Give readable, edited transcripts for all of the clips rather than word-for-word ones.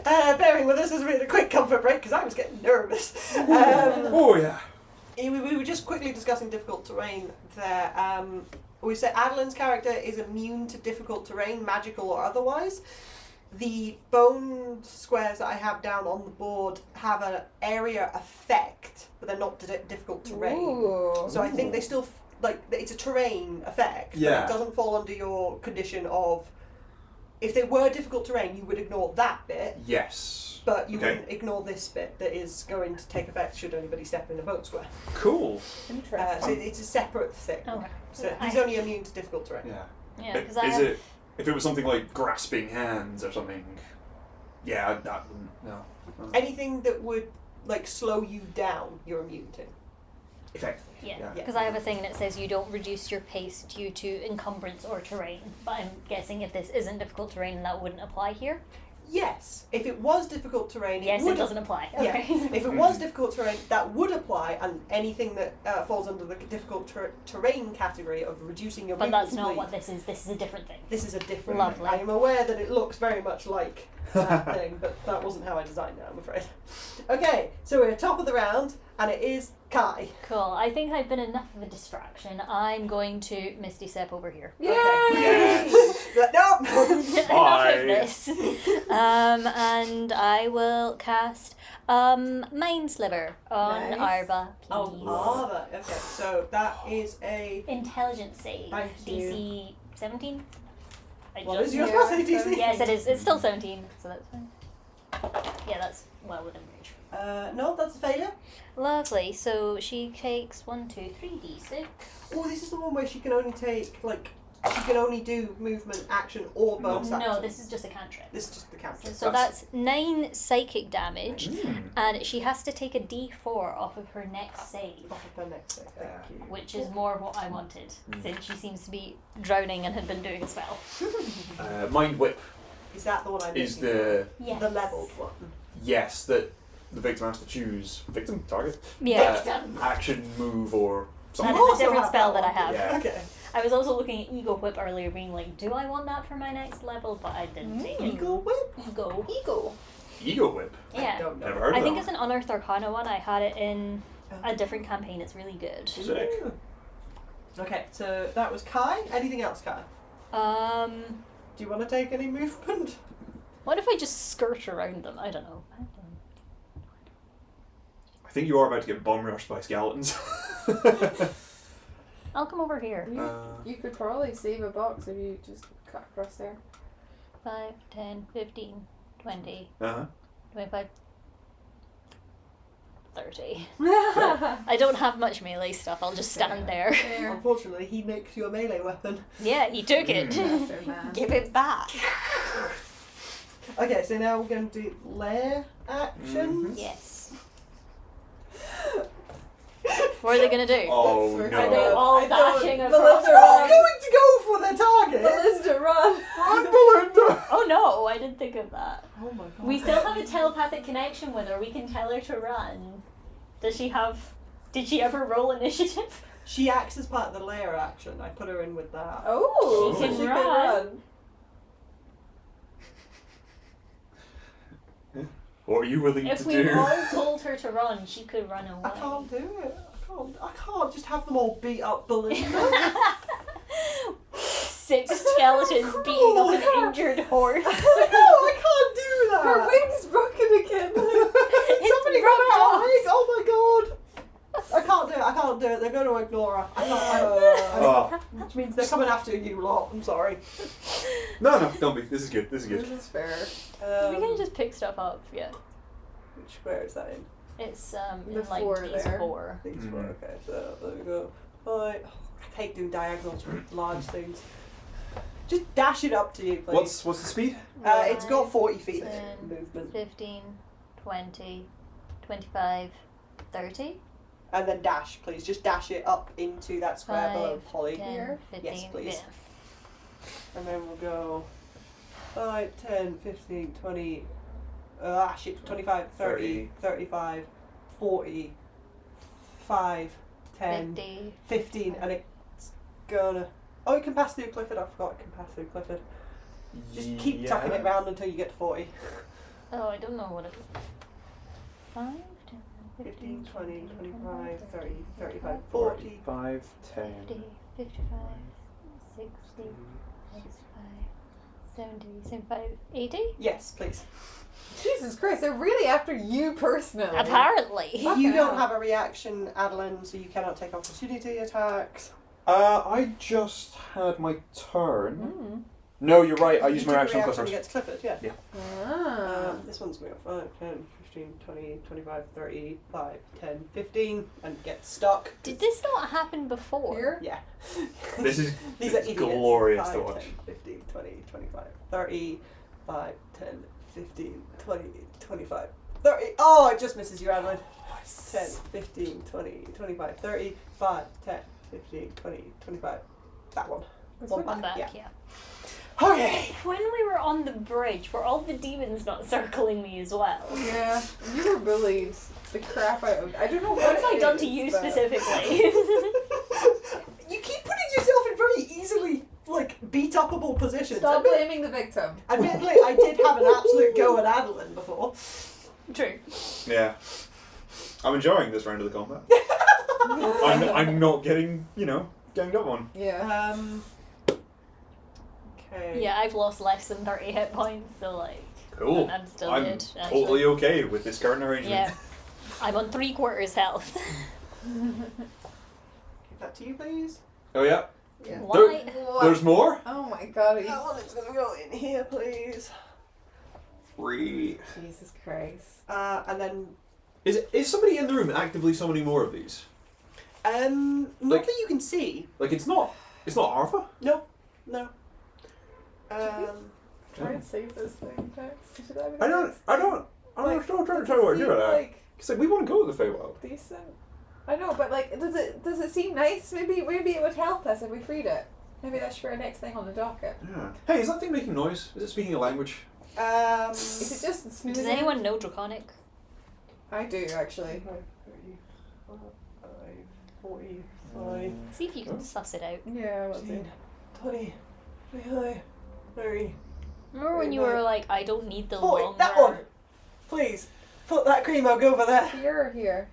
bearing with us as we had a quick comfort break because I was getting nervous. Oh yeah. We were just quickly discussing difficult terrain there. We said Adolin's character is immune to difficult terrain, magical or otherwise. The bone squares that I have down on the board have an area effect, but they're not difficult terrain. Ooh. So I think they still, it's a terrain effect, Yeah. but it doesn't fall under your condition of, if they were difficult terrain, you would ignore that bit, Yes. but you wouldn't ignore this bit that is going to take effect should anybody step in a bone square. Cool. So Interesting. it's a separate thing. Okay. So he's only immune to difficult terrain. Yeah. Yeah, because Is it if it was something like grasping hands or something? Yeah, that wouldn't. No. Anything that would slow you down, you're immune to. Effectively. Yeah, because I have a thing and it says you don't reduce your pace due to encumbrance or terrain. But I'm guessing if this isn't difficult terrain, that wouldn't apply here. Yes, if it was difficult terrain, Yes, it would it doesn't apply. Yeah, Okay. if it was difficult terrain, that would apply, and anything that falls under the difficult terrain category of reducing your But movement that's not speed. what this is. This is a different thing. This is a different Lovely. thing. I am aware that it looks very much like that thing, but that wasn't how I designed it, I'm afraid. Okay, so we're top of the round, and it is Kai. Cool. I think I've been enough of a distraction. I'm going to Misty Step over here. Yay! Yes. Nope! Enough of this. And I will cast Mind Sliver on Nice. Arba, please. Oh, okay, so that is a... Intelligence save. Thank you. DC 17. What is your spell save DC? Yes, it is. It's still 17, so that's fine. Yeah, that's well within range. No, that's a failure. Lovely. So she takes 1, 2, 3 d6. Oh, this is the one where she can only take, she can only do movement, action, or bonus action. No, this is just a cantrip. This is just the cantrip. So that's 9 psychic damage, Mm. and she has to take a d4 off of her next save, Off of her next save, thank you. which is more what I wanted, since she seems to be drowning and had been doing a spell. Mind whip Is that the one I'm is missing? the Yes. The leveled one. yes that the victim has to choose target Yeah. action, move, or That something. is Also a different have spell that that I one. have. Yeah. Okay. I was also looking at Ego Whip earlier, being like, do I want that for my next level? But I didn't take it. Eagle whip? Ego. Ego whip. I Yeah. don't know. Never heard I of think that it's an Unearthed Arcana one. I had it in a different campaign. It's really good. Sick. Ooh. Okay, so that was Kai. Anything else, Kai? Do you want to take any movement? What if I just skirt around them? I don't know. I think you are about to get bum rushed by skeletons. I'll come over here. You could probably save a box if you just cut across there. 5, 10, 15, 20, Uh-huh. 25, 30. I don't have much melee stuff. I'll just stand there. There. Unfortunately, he makes you a melee weapon. Yeah, he took it. Master man. Give it back. Okay, so now we're going to do Lair actions. Yes. What are they going to do? Oh Are no. Are they all I don't- dashing Belinda across? They're all going to go for their target! Belinda, run! Run, Belinda! Oh no, I didn't think of that. Oh my god. We still have a telepathic connection with her. We can tell her to run. Did she ever roll initiative? She acts as part of the Lair action. I put her in with that. Oh, She can so run. What are you willing If to we do? all told her to run, she could run away. I can't do it. I can't just have them all beat up Belinda. 6 skeletons beating up an injured horse. No, I can't do that. Her wing's broken again. Somebody grab her wig. Oh my god. I can't do it. They're going to ignore her. Oh. Which means they're coming after you lot. I'm sorry. No, don't be. This is good. This is fair. We can just pick stuff up, yeah. Which square is that in? It's in The like four these there. 4. These Mhm. four. Okay, so there we go. Right. I hate doing diagonals with large things. Just dash it up to you, please. What's the speed? It's got 40 feet of 10, movement. 15, 20, 25, 30, And then dash, please. Just dash it up into that square below 5, Holly. 10, Here? 15. Yes, please. Yeah. And then we'll go 5, 10, 15, 20, 25, 30, 35, 40, 5, 10, 50. 15, and it's gonna... Oh, it can pass through Clifford. I forgot it can pass through Clifford. Just keep tucking it round until you get to 40. Oh, I don't know what it is. 5, 10, 15, 20, 25, 30, 35, 40. 5, 10. 50, 55, 60, 65, 70, 75, 80? Yes, please. Jesus Christ, they're really after you personally. Apparently. You don't have a reaction, Adolin, so you cannot take opportunity attacks. I just had my turn. Mm. No, you're right. I You used my took a reaction on reaction Clifford. against Clifford, yeah. Ah. This one's going to go 5, 10, 15, 20, 25, 30, 5, 10, 15, and get stuck. Did this not happen before? Here? Yeah. This is These are idiots. glorious 5, to watch. 10, 15, 20, 25, 30, 5, 10, 15, 20, 25, 30. Oh, it just misses you, Adolin. 10, 15, 20, 25, 30, 5, 10, 15, 20, 25. That one. One back, yeah. yeah. Okay. When we were on the bridge, were all the demons not circling me as well? Yeah. You were bullied the crap out of. I don't know What have I it done is, to you but- specifically? You keep putting yourself in very easily, beat-upable positions. Stop blaming the victim. Admittedly, I did have an absolute go at Adolin before. True. Yeah. I'm enjoying this round of the combat. I'm not getting, ganged up on. Yeah. Okay. Yeah, I've lost less than 30 hit points, so Cool. I'm still I'm good. totally okay with this current arrangement. Yeah. I'm on 3/4 health. Give that to you, please. Oh yeah? Yeah. Why? There's more? Oh my god. That one is going to go in here, please. 3. Jesus Christ. And then, Is somebody in the room actively summoning more of these? not Like- that you can see. It's not Arthur? No. Try and save this thing, Tex. Should I'm still trying to tell you what to do with that. Like Because we want to go to the Feywild. decent. I know, but does it seem nice? Maybe it would help us if we freed it. Maybe that should be our next thing on the docket. Yeah. Hey, is that thing making noise? Is it speaking a language? Is it just snoozing? Does anyone know Draconic? I do actually. 45. See if you can suss it out. Yeah, well, 15, 20, 25, 30. Remember when you were like, I don't need the 40. longer... That one! Please, put that cream mug over there. here or here.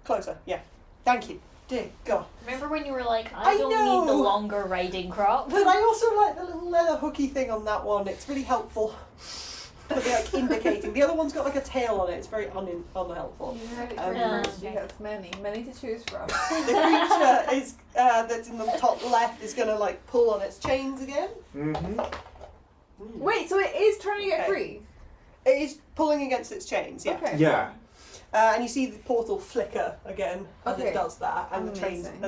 Closer. Yeah. Thank you. Dear God. Remember when you were like, I don't need the know. longer riding crop? But I also like the little leather hooky thing on that one. It's really helpful. For indicating. The other one's got a tail on it. It's very unhelpful. You heard it Um, here first. okay. You have many to choose from. The creature is that's in the top left is gonna pull on its chains again. Mm-hmm. Wait, so it is trying to get Okay. free? It is pulling against its chains. Yeah. Okay. Yeah. And you see the portal flicker again as Okay. it does that, and the chains, Amazing.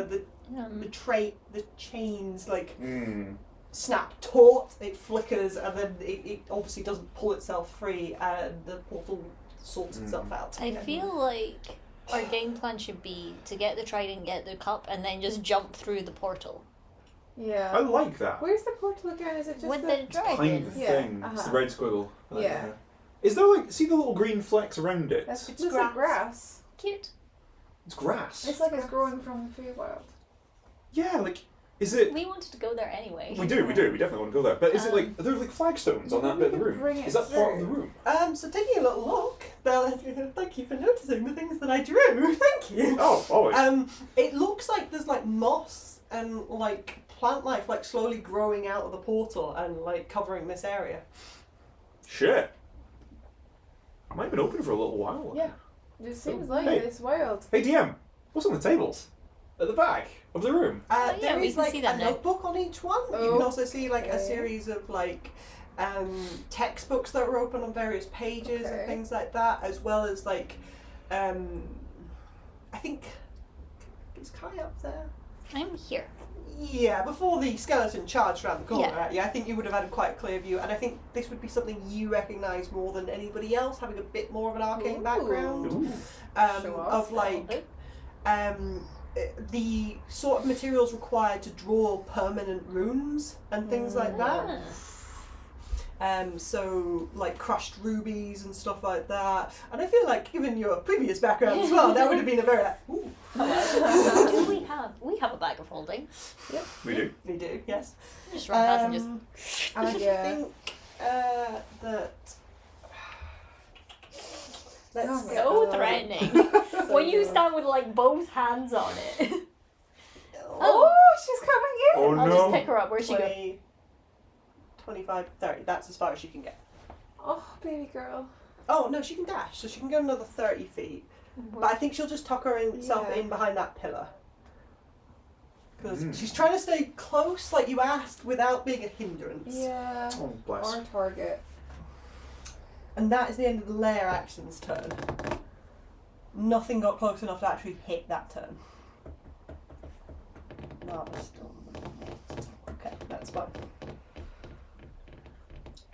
the chains Mm. snap taut. It flickers, and then it obviously doesn't pull itself free, and the portal sorts itself out. I feel like our game plan should be to get the trident, get the cup, and then just jump through the portal. Yeah. I like that. Where's the portal again? Is it just With the... the Behind dragon. the Yeah, thing. It's the uh-huh. red squiggle. I like Yeah. that. Is there see the little green flecks around it? That's It's just grass. like grass. Cute. It's grass. It's like it's growing from the Feywild. Yeah, is it? We wanted to go there anyway. We do. We definitely want to go there. But is it are there flagstones on that Maybe bit of we the can room? bring it Is that part of the through. room? So taking a little look, Bella, thank you for noticing the things that I drew. Thank you. Oh, always. It looks like there's moss and plant life slowly growing out of the portal and covering this area. Shit. I might have been open for a little while. Yeah. It seems like Hey. it's wild. Hey DM, what's on the tables at the back of the room? yeah, There we is can see a that now. notebook on each one. You Oh. can also see a Okay. series of textbooks that are open on various pages Okay. and things like that, as well as I think is Kai up there. I'm here. Yeah, before the skeleton charged around the corner Yeah. at you, I think you would have had quite a clear view, and I think this would be something you recognise more than anybody else, having a bit more of an arcane Ooh. background. Ooh. Show off. Of the sort of materials required to draw permanent runes and things like that. So crushed rubies and stuff like that. And I feel like, given your previous background as well, that would have been a very ooh. Do we have a bag of holding? We do. We do, yes. Just run past and just... And I Yeah. think that let's Oh my So God. threatening. So when you good. stand with like both hands on it. Oh, she's coming in. Oh I'll no. just pick her up. Where'd she go? 20, 25, 30. That's as far as she can get. Oh, baby girl. Oh, no, she can dash, so she can go another 30 feet. But I think she'll just tuck herself Yeah. in behind that pillar. Because Mm. she's trying to stay close, like you asked, without being a hindrance. Yeah. Oh, bless. Our target. And that is the end of the Lair action's turn. Nothing got close enough to actually hit that turn. Lava's still not. Okay, that's fine.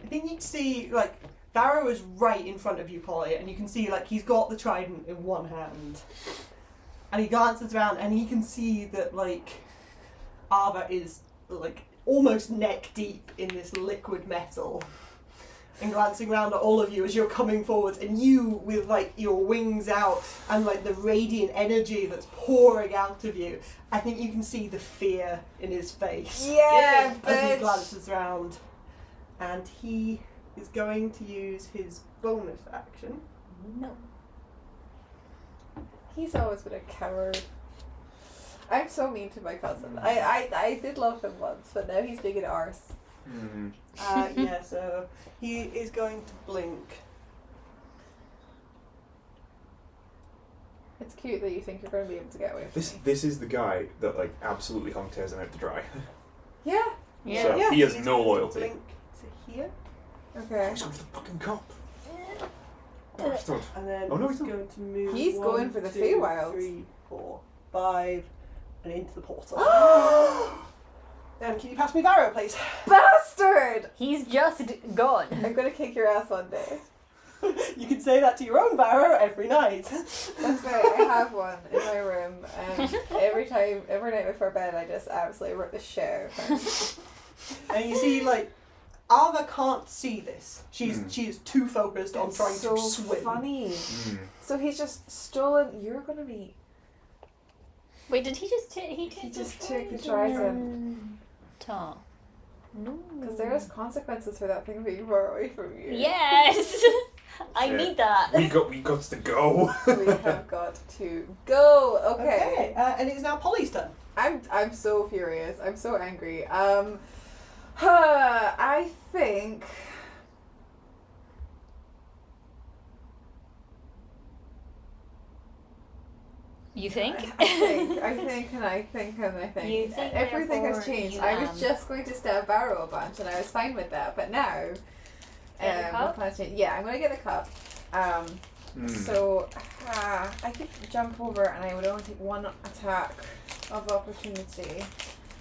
I think you can see, like, Barrow is right in front of you, Polly, and you can see, like, he's got the trident in one hand. And he glances around and he can see that, like, Ava is, like, almost neck deep in this liquid metal. And glancing around at all of you as you're coming forward, and you with, like, your wings out and, like, the radiant energy that's pouring out of you, I think you can see the fear in his face. Yeah, As he bitch. glances around. And he is going to use his bonus action. No. He's always been a coward. I'm so mean to my cousin. I did love him once, but now he's being an arse. Mm. Yeah, so he is going to blink. It's cute that you think you're going to be able to get away from me. This is the guy that like absolutely hung Tezin out to dry. Yeah. Yeah. So Yeah, he has he's no going to loyalty. Blink to here, Okay. He's going for the fucking cop. Bastard. and then Oh, no, he's he's not. going to move. He's 1, going for the 2, Feywild. 3, 4, 5, and into the portal. Can you pass me Varro, please? Bastard! He's just gone. I'm going to kick your ass one day. You can say that to your own Varro every night. That's right, I have one in my room, and every night before bed, I just absolutely rip the shit out of him. And you see, like, Ava can't see this. She is too focused on It's trying so to swim. funny. Mm. So he's just stolen. You're gonna be. Wait, did he just take? He just took the trident. Ta. No. Because there's consequences for that thing being far away from you. Yes. I Shit. need that. We got to go. We have got to go. Okay. And it is now Polly's turn. I'm so furious. I'm so angry. I think. You think? I think. You think, Everything has therefore changed. you I was am. just going to stab Barrow a bunch, and I was fine with that. But now, Get the cup? the plans change. Yeah, I'm going to get the cup. So I could jump over, and I would only take one attack of opportunity.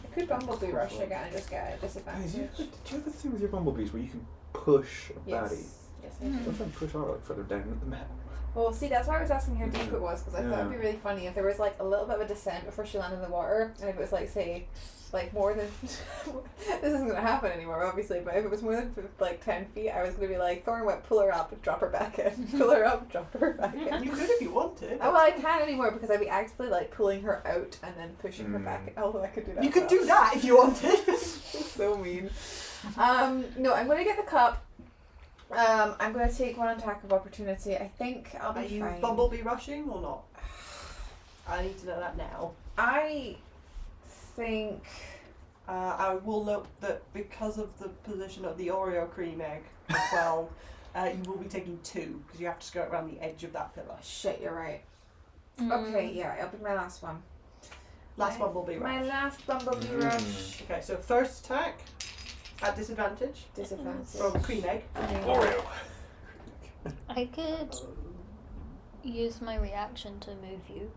I could Bumblebee Rush again and just get a Hey, disadvantage. do you have a thing with your bumblebees where you can push a baddie? Yes, I do. Don't try and push her like further down the map. Well, see, that's why I was asking how deep it was, because I thought Yeah. it'd be really funny if there was like a little bit of a descent before she landed in the water, and if it was like, say, like more than this isn't gonna happen anymore, obviously, but if it was more than like 10 feet, I was gonna be like, Thorn went, pull her up, drop her back in, pull her up, drop her back in. You could if you wanted. Oh, well, I can't anymore because I'd be actively like pulling her out and then pushing her back in. Although I could do that. You as could well. do that if you wanted. So mean. No, I'm gonna get the cup. I'm gonna take one attack of opportunity. I think I'll be Are you fine. Bumblebee rushing or not? I need to know that now. I think. I will note that because of the position of the Oreo cream egg as well, you will be taking 2 because you have to skirt around the edge of that pillar. Shit, you're right. Mm. Okay, yeah, it'll be my last one. Last Bumblebee My rush. last Bumblebee rush. Okay, so first attack at disadvantage Disadvantage. from cream egg. Oreo. I could use my reaction to move you.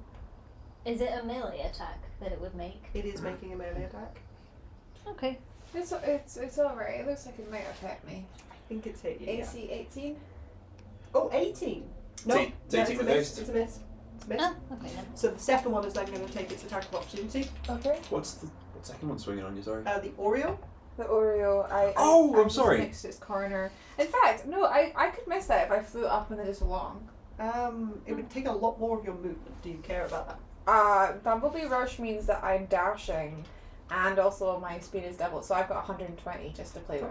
Is it a melee attack that it would make? It is making a melee attack. Okay. It's alright. It looks like it might affect me. I think it's hit you. Yeah. AC 18. Oh, 18. No, It's 18 it's a with miss. haste. It's a miss. It's a miss. Ah, okay then. So the second one is then going to take its attack of opportunity. Okay. What's the second one swinging on you? Sorry. The Oreo. The Oreo. Oh, I'm just sorry. Next to its corner. In fact, no, I could miss that if I flew up and then just along. It would take a lot more of your movement. Do you care about that? Bumblebee Rush means that I'm dashing, and also my speed is doubled, so I've got 120 just to play with.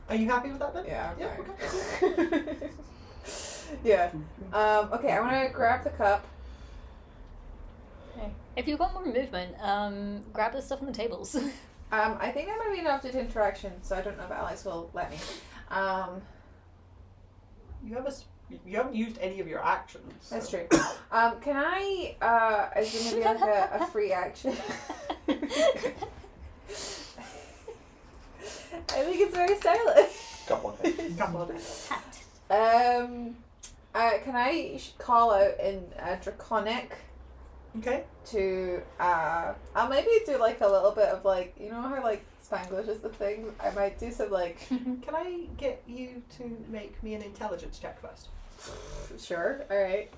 Are you happy with that then? Yeah, Yeah, okay. Yeah. Okay, I want to grab the cup. Okay. If you've got more movement, grab the stuff on the tables. I think that might be enough to do interaction, so I don't know if Alex will let me. You haven't used any of your actions. So. That's true. Can I, is there maybe like a free action? I think it's very stylish. Come on. Come on. Can I call out in Draconic Okay. to, I'll maybe do like a little bit of like, you know how like Spanglish is the thing? I might do some like... Can I get you to make me an intelligence check first? Sure, alright.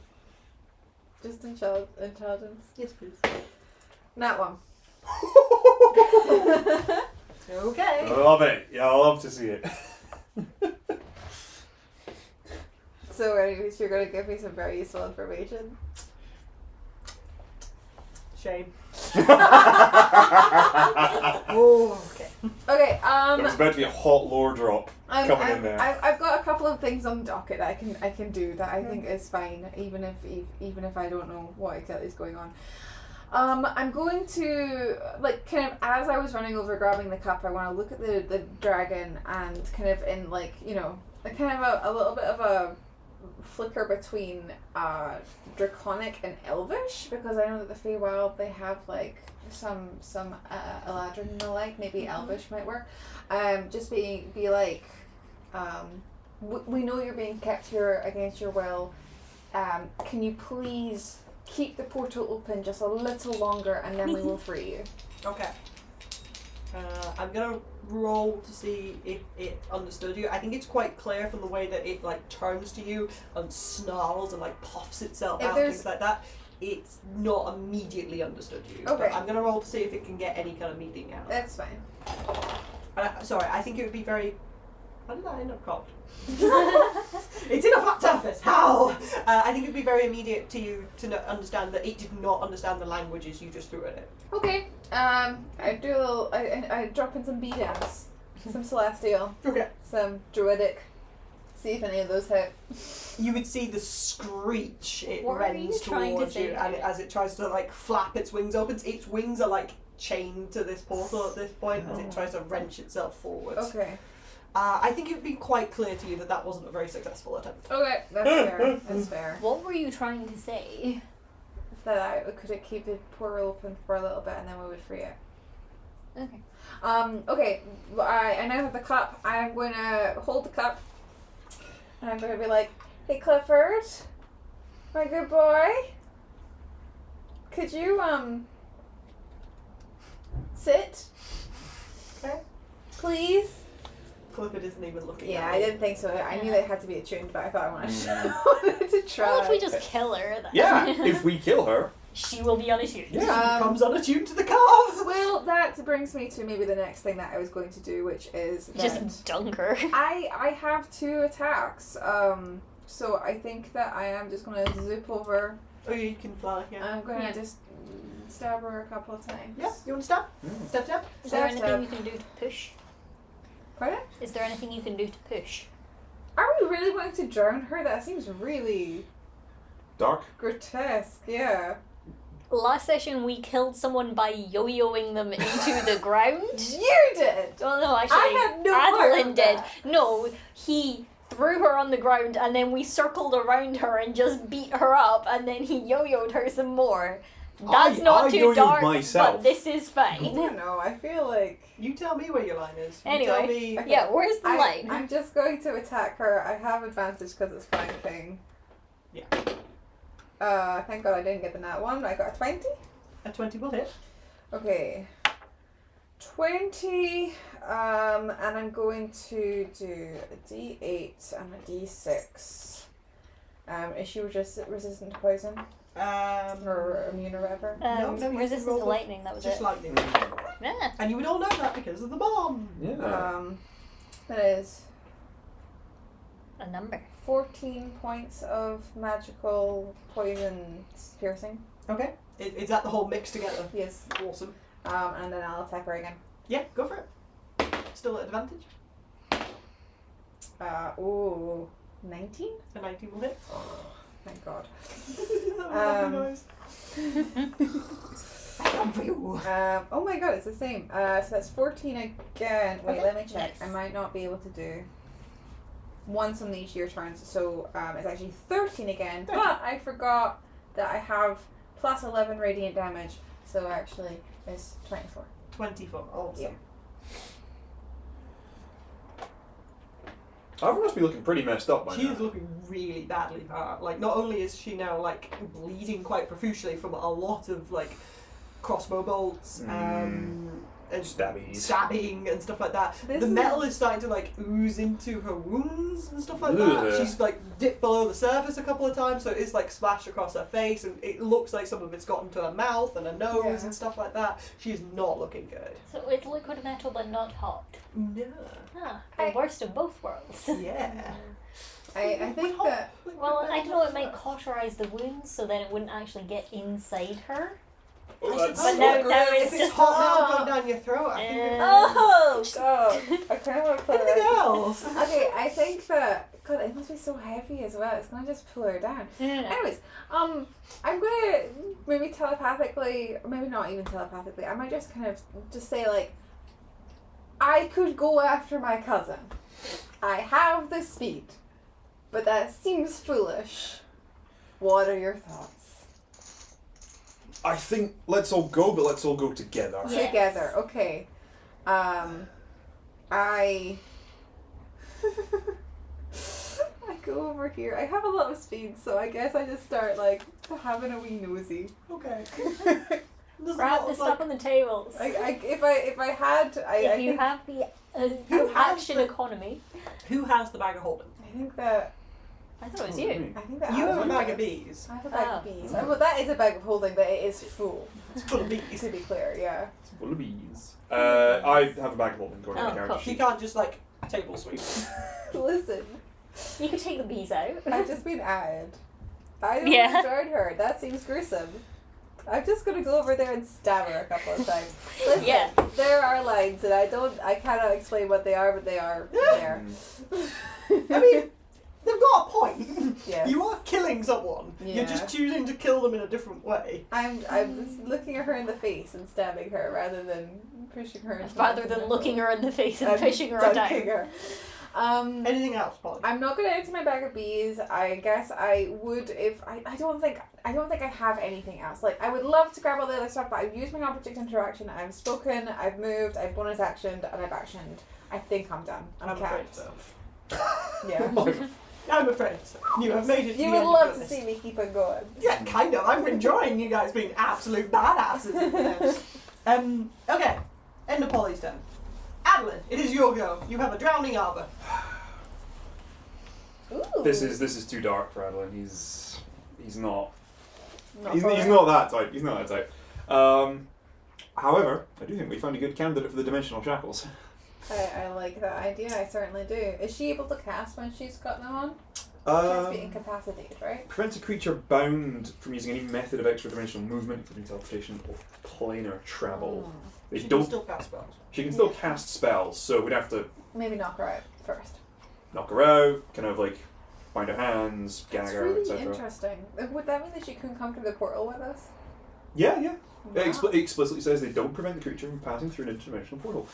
Just intelligence. Yes, please. Not one. Okay. I love it. Yeah, I love to see it. So anyways, you're going to give me some very useful information. Shame. Oh, okay. Okay, There was about to be a hot lore drop coming in there. I've got a couple of things on the docket that I can do that I think is fine, even if I don't know what exactly is going on. I'm going to, like, kind of, as I was running over grabbing the cup, I want to look at the dragon and kind of in, like, you know, a kind of a little bit of a flicker between Draconic and Elvish, because I know that the Feywild, they have, like, some Eladrin and the like, maybe Elvish might work. Just be like, we know you're being kept here against your will. Can you please keep the portal open just a little longer and then we will free you. Okay. I'm gonna roll to see if it understood you. I think it's quite clear from the way that it like turns to you and snarls and like puffs itself out, things like that. It's not immediately understood you. Okay. But I'm gonna roll to see if it can get any kind of meaning out. That's fine. Sorry, I think it would be very... How did that end up cocked? It's in a flat surface. How? I think it would be very immediate to you to understand that it did not understand the languages you just threw at it. Okay. I do a little. I drop in some B-dance, some celestial, Okay. some druidic. See if any of those hit. You would see the screech it What are you rends trying to towards say you, to and it? as it tries to like flap its wings open, its wings are like chained to this portal at this point as it tries to wrench itself forwards. Okay. I think it would be quite clear to you that that wasn't a very successful attempt. Okay, that's fair. That's fair. What were you trying to say? That I could keep the portal open for a little bit and then we would free it. Okay. Okay. I now have the cup. I'm going to hold the cup. And I'm going to be like, hey Clifford, my good boy, could you, sit? Okay. Please? Clifford isn't even looking Yeah, at I you. didn't think so. I knew they had to be attuned, but I thought I wanted to try. Well, if we just kill her, then Yeah, if we kill her. she will be unattuned. She comes unattuned to the car. Well, that brings me to maybe the next thing that I was going to do, which is that Just dunk her. I have 2 attacks. So I think that I am just going to zip over. Oh, you can fly, yeah. I'm going to just stab her a couple of times. Yeah, you want to stab? Stab. Is there Stab, anything you can do to push? Pardon? Is there anything you can do to push? Are we really wanting to drown her? That seems really Dark. grotesque, yeah. Last session we killed someone by yo-yoing them into the ground. You did! Oh no, actually, I had no part Adolin of did. that. No, he threw her on the ground and then we circled around her and just beat her up and then he yo-yoed her some more. That's not I too yo-yoed dark, myself. but this is I fine. don't know, I feel like... You tell me where your line is. You Anyway. tell me. Okay. Yeah, where's the line? I'm just going to attack her. I have advantage because it's flanking. Yeah. Thank God I didn't get the nat 1. I got a 20. A 20 will hit. Okay. 20. And I'm going to do a D8 and a D6. Is she resistant to poison? Or immune or whatever? No, you can resistant roll to the- lightning, that was Just it. lightning. Yeah. And you would all know that because of the bomb. Yeah. That is A number. 14 points of magical poison piercing. Okay. Is that the whole mix together? Yes. Awesome. And then I'll attack her again. Yeah, go for it. Still at advantage. Ooh. 19? A 19 will hit. Thank God. That would be nice. I come for you. Oh my God, it's the same. So that's 14 again. Wait, Okay. let me check. Nice. I might not be able to do once on each of your turns. So it's actually 13 again. 13. But I forgot that I have plus 11 radiant damage. So actually it's 24. 24. Awesome. Yeah. Ivor must be looking pretty messed up by She now. is looking really badly hurt. Like, not only is she now, like, bleeding quite profusely from a lot of, like, crossbow bolts, and stabbing and stuff like that. This The is- metal is starting to, like, ooze into her wounds and stuff like Ugh. that. She's, like, dipped below the surface a couple of times, so it's, like, splashed across her face, and it looks like some of it's gotten to her mouth and her nose Yeah. and stuff like that. She's not looking good. So it's liquid metal but not hot. No. Ah, the worst of both worlds. Yeah. I think that Well, I don't know, it might cauterize the wounds so then it wouldn't actually get inside her. Oh, I that's- should But now- say, now if it's it's just- hot metal going down your throat, I think Uh, Oh God! I kind of want to put anything it. else. Okay, I think that God, it must be so heavy as well. It's gonna just pull her down. No. Anyways, I'm gonna maybe telepathically, or maybe not even telepathically. I might just kind of just say like, I could go after my cousin. I have the speed, but that seems foolish. What are your thoughts? I think let's all go, but let's all go together. Yes. Together, okay. I go over here. I have a lot of speed, so I guess I just start like having a wee nosy. Okay. There's a Grab lot the of, stuff on the tables. If I had, I If you think, have the Who has action the- economy. Who has the bag of holding? I think that I thought it was you. I think that You have a Adolin bag of does. bees. I have a bag of Oh. bees. Well, that is a bag of holding, but it is full. It's full of bees. To be clear, yeah. It's full of bees. I have a bag of holding according to Oh, the character cool. She sheet. can't just like table sweep. Listen, You could take the bees out. I've just been added. I don't Yeah. want to join her. That seems gruesome. I'm just gonna go over there and stab her a couple of times. Listen, Yeah. there are lines, and I cannot explain what they are, but they are there. I mean, they've got a point. Yes. You are killing someone. You're just Yeah. choosing to kill them in a different way. I'm just looking at her in the face and stabbing her rather than pushing her. into Rather my than middle. looking her in the face and I'm pushing her down. dunking her. Anything else, Polly? I'm not gonna empty my bag of bees. I guess I would if I don't think I have anything else. Like I would love to grab all the other stuff, but I've used my object interaction. I've spoken. I've moved. I've bonus actioned, and I've actioned. I think I'm done. I'm I'm afraid capped. so. Yeah. I'm afraid so. You have made it to You the would end love of to this. see me keep on going. Yeah, kind of. I'm enjoying you guys being absolute badasses. Okay. End of Polly's turn. Adolin, it is your go. You have a drowning arbor. Ooh. This is too dark for Adolin. He's not he's for it. not that type. He's not that type. However, I do think we found a good candidate for the dimensional shackles. I like that idea. I certainly do. Is she able to cast when she's got them on? She has to be incapacitated, right? Prevents a creature bound from using any method of extra dimensional movement, including teleportation or planar travel. They She can don't. still cast spells. She can still cast spells, so we'd have to Maybe knock her out first. knock her out, kind of like bind her hands, gag That's her, really etc. interesting. Would that mean that she couldn't come through the portal with us? Yeah, yeah. Wow. It explicitly says they don't prevent the creature from passing through an interdimensional portal.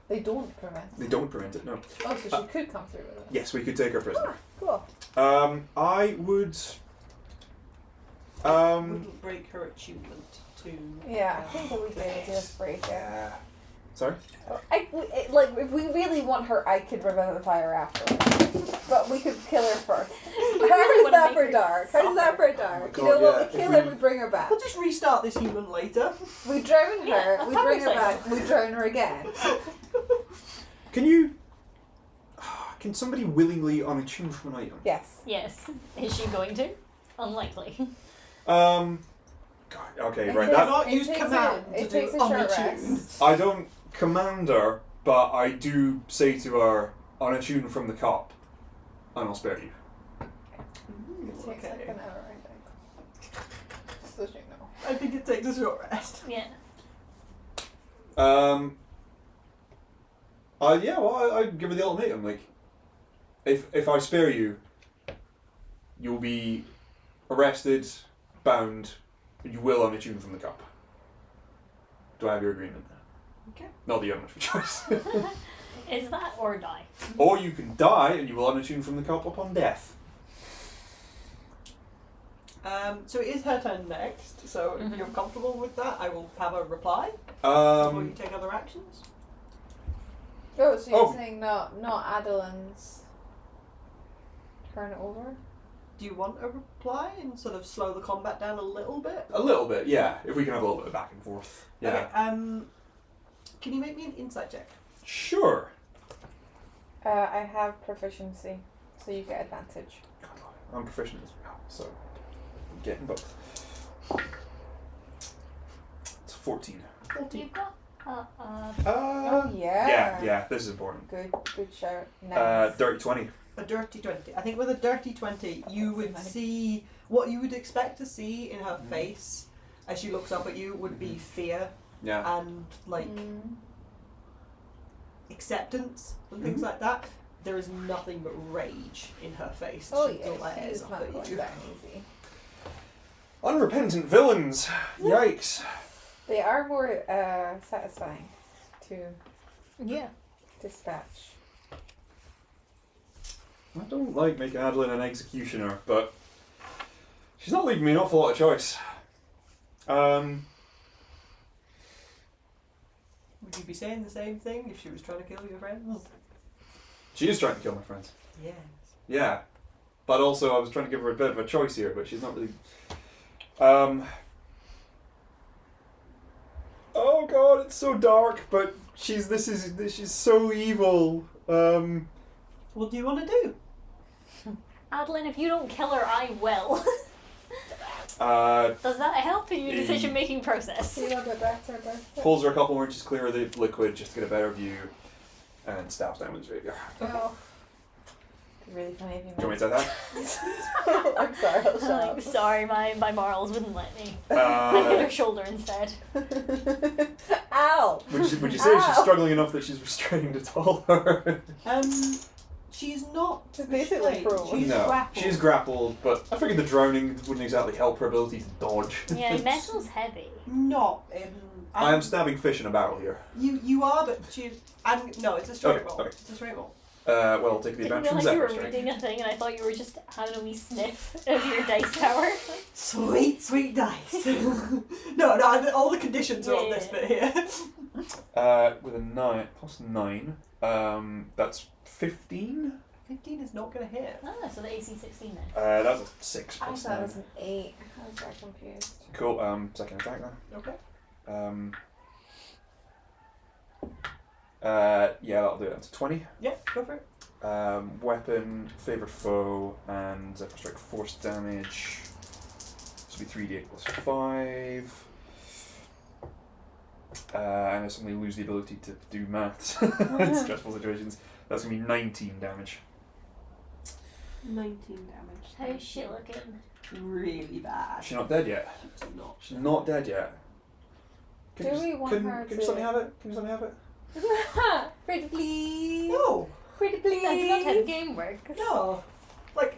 They don't prevent. They don't prevent it, no. Oh, so she could come through with us. Yes, we could take her prisoner. Ah, cool. I would. Wouldn't break her attunement to. Yeah, I think that we'd be able to just break it. Sorry? Like, if we really want her, I could revivify her afterwards. But we could kill her first. How really is wanna that make for her dark? How is that for dark? God, You know what? yeah, We if kill her, we- we bring her back. We'll just restart this human later. We drown Yeah, her, we a bring her public back, we drown her again. Can you. Can somebody willingly unattune from an item? Yes. Yes. Is she going to? Unlikely. God, okay, It right. takes- That, Not it use takes command it to takes do a short unattuned. rest. I don't command her, but I do say to her, unattune from the cup, and I'll spare you. It takes like an hour, I think. Just so you know. I think it takes a short rest. Yeah. Yeah, well, I'd give her the ultimatum, like, if I spare you, you'll be arrested, bound, and you will unattune from the cup. Do I have your agreement? Okay. Not that you have much of a choice. Is that or die? Or you can die and you will unattune from the cup upon death. So it is her turn next, so if you're comfortable with that, I will have a reply before you take other actions. Oh, so you're saying not Adolin's turn over? Do you want a reply and sort of slow the combat down a little bit? A little bit, yeah. If we can have a little bit of back and forth. Yeah. Okay, can you make me an insight check? Sure. I have proficiency, so you get advantage. I'm proficient as well, so I'm getting both. It's 14. You've got. Oh yeah. Yeah, this is important. Good shout. Nice. Dirty 20. A dirty 20. I think with a dirty 20, you would see what you would expect to see in her face as she looks up at you would be fear Yeah. and acceptance and things like that. There is nothing but rage in her face. Oh She yeah, glares she's up not at going you. that easy. Unrepentant villains! Yikes. They are more satisfying to Yeah. dispatch. I don't like making Adolin an executioner, but she's not leaving me an awful lot of choice. Would you be saying the same thing if she was trying to kill your friends? She is trying to kill my friends. Yes. Yeah. But also I was trying to give her a bit of a choice here, but she's not really... Oh god, it's so dark, but she's so evil. What do you want to do? Adolin, if you don't kill her, I will. Uh, Does that help in your decision-making process? See a little bit better. pulls her a couple more inches clear of the liquid just to get a better view, and stabs down with his rapier. Oh. It'd be really funny if you Do you want me to say that? I'm sorry, I'll shut Like, up. sorry, my morals wouldn't let me. I hit her shoulder instead. Ow! Would you say she's Ow. struggling enough that she's restrained at all? She's not. She's basically restrained. prone. She's No, grappled. she's grappled, but I figured the drowning wouldn't exactly help her ability to dodge. Yeah, metal's heavy. Not. I am stabbing fish in a barrel here. You are, but no, it's a straight Okay, roll. okay. It's a straight roll. Well, I'll take the Didn't advantage from realize you were Zephyr Strike. reading a thing, and I thought you were just having a wee sniff of your dice tower. Sweet, sweet dice. no, all the conditions are on this bit here. With a 9, plus 9, that's 15? 15 is not going to hit. Ah, so the AC 16 then. That's a 6 I plus thought it 9. was an 8. I was very confused. Cool, second attack then. Okay. Yeah, that'll do it. That's 20. Yeah, go for it. Weapon, favoured foe, and Zephyr Strike force damage. This will be 3d8 plus 5. And I suddenly lose the ability to do maths in stressful situations. That's going to be 19 damage. 19 damage. How's she looking? Really bad. She's not dead yet. She's not. She's not dead yet. Do we want her Can to- you let me have it? Can you let me have it? Pretty please. No. Pretty please. That's not how the game works. No. Like,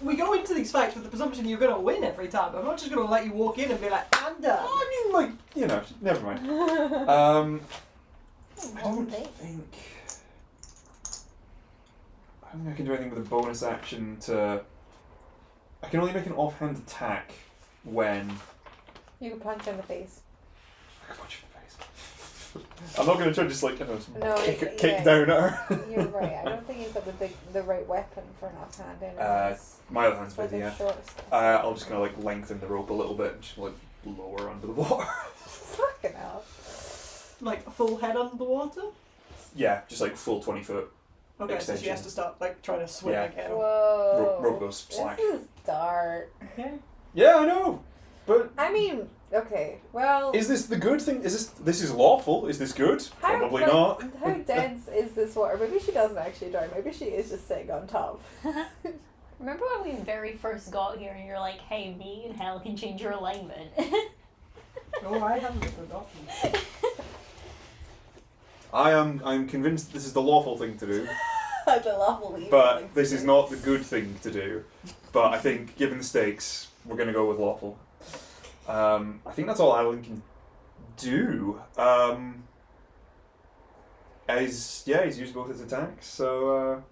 we go into these fights with the presumption you're going to win every time. I'm not just going to let you walk in and be like, I'm done. I mean, like, you know, never mind. I don't think I can do anything with a bonus action to... I can only make an offhand attack when... You can punch her in the face. I can punch you in the face. I'm not going to try to just, like, kind of No, kick yeah. down at her. You're right. I don't think you've got the right weapon for an offhand. My other hand's for busy, the yeah. short stuff. I'll just kind of, like, lengthen the rope a little bit and just, like, lower under the water. Fucking hell. Like, a full head under the water? Yeah, just, like, full 20-foot. Okay, so she Extension. has to start, like, trying to swim Yeah. again. Whoa. Rope goes slack. This is dark. Okay. Yeah, I know! But... I mean, okay, well... Is this the good thing? This is lawful? Is this good? how, Probably like, not. How dense is this water? Maybe she doesn't actually drown. Maybe she is just sitting on top. Remember when we very first got here and you're like, hey, me and hell can change your alignment? Oh, I haven't forgotten. I'm convinced this is the lawful thing to do. The lawful evil But thing this to is do. not the good thing to do. But I think, given the stakes, we're going to go with lawful. I think that's all Adolin can do. He's used both his attacks, so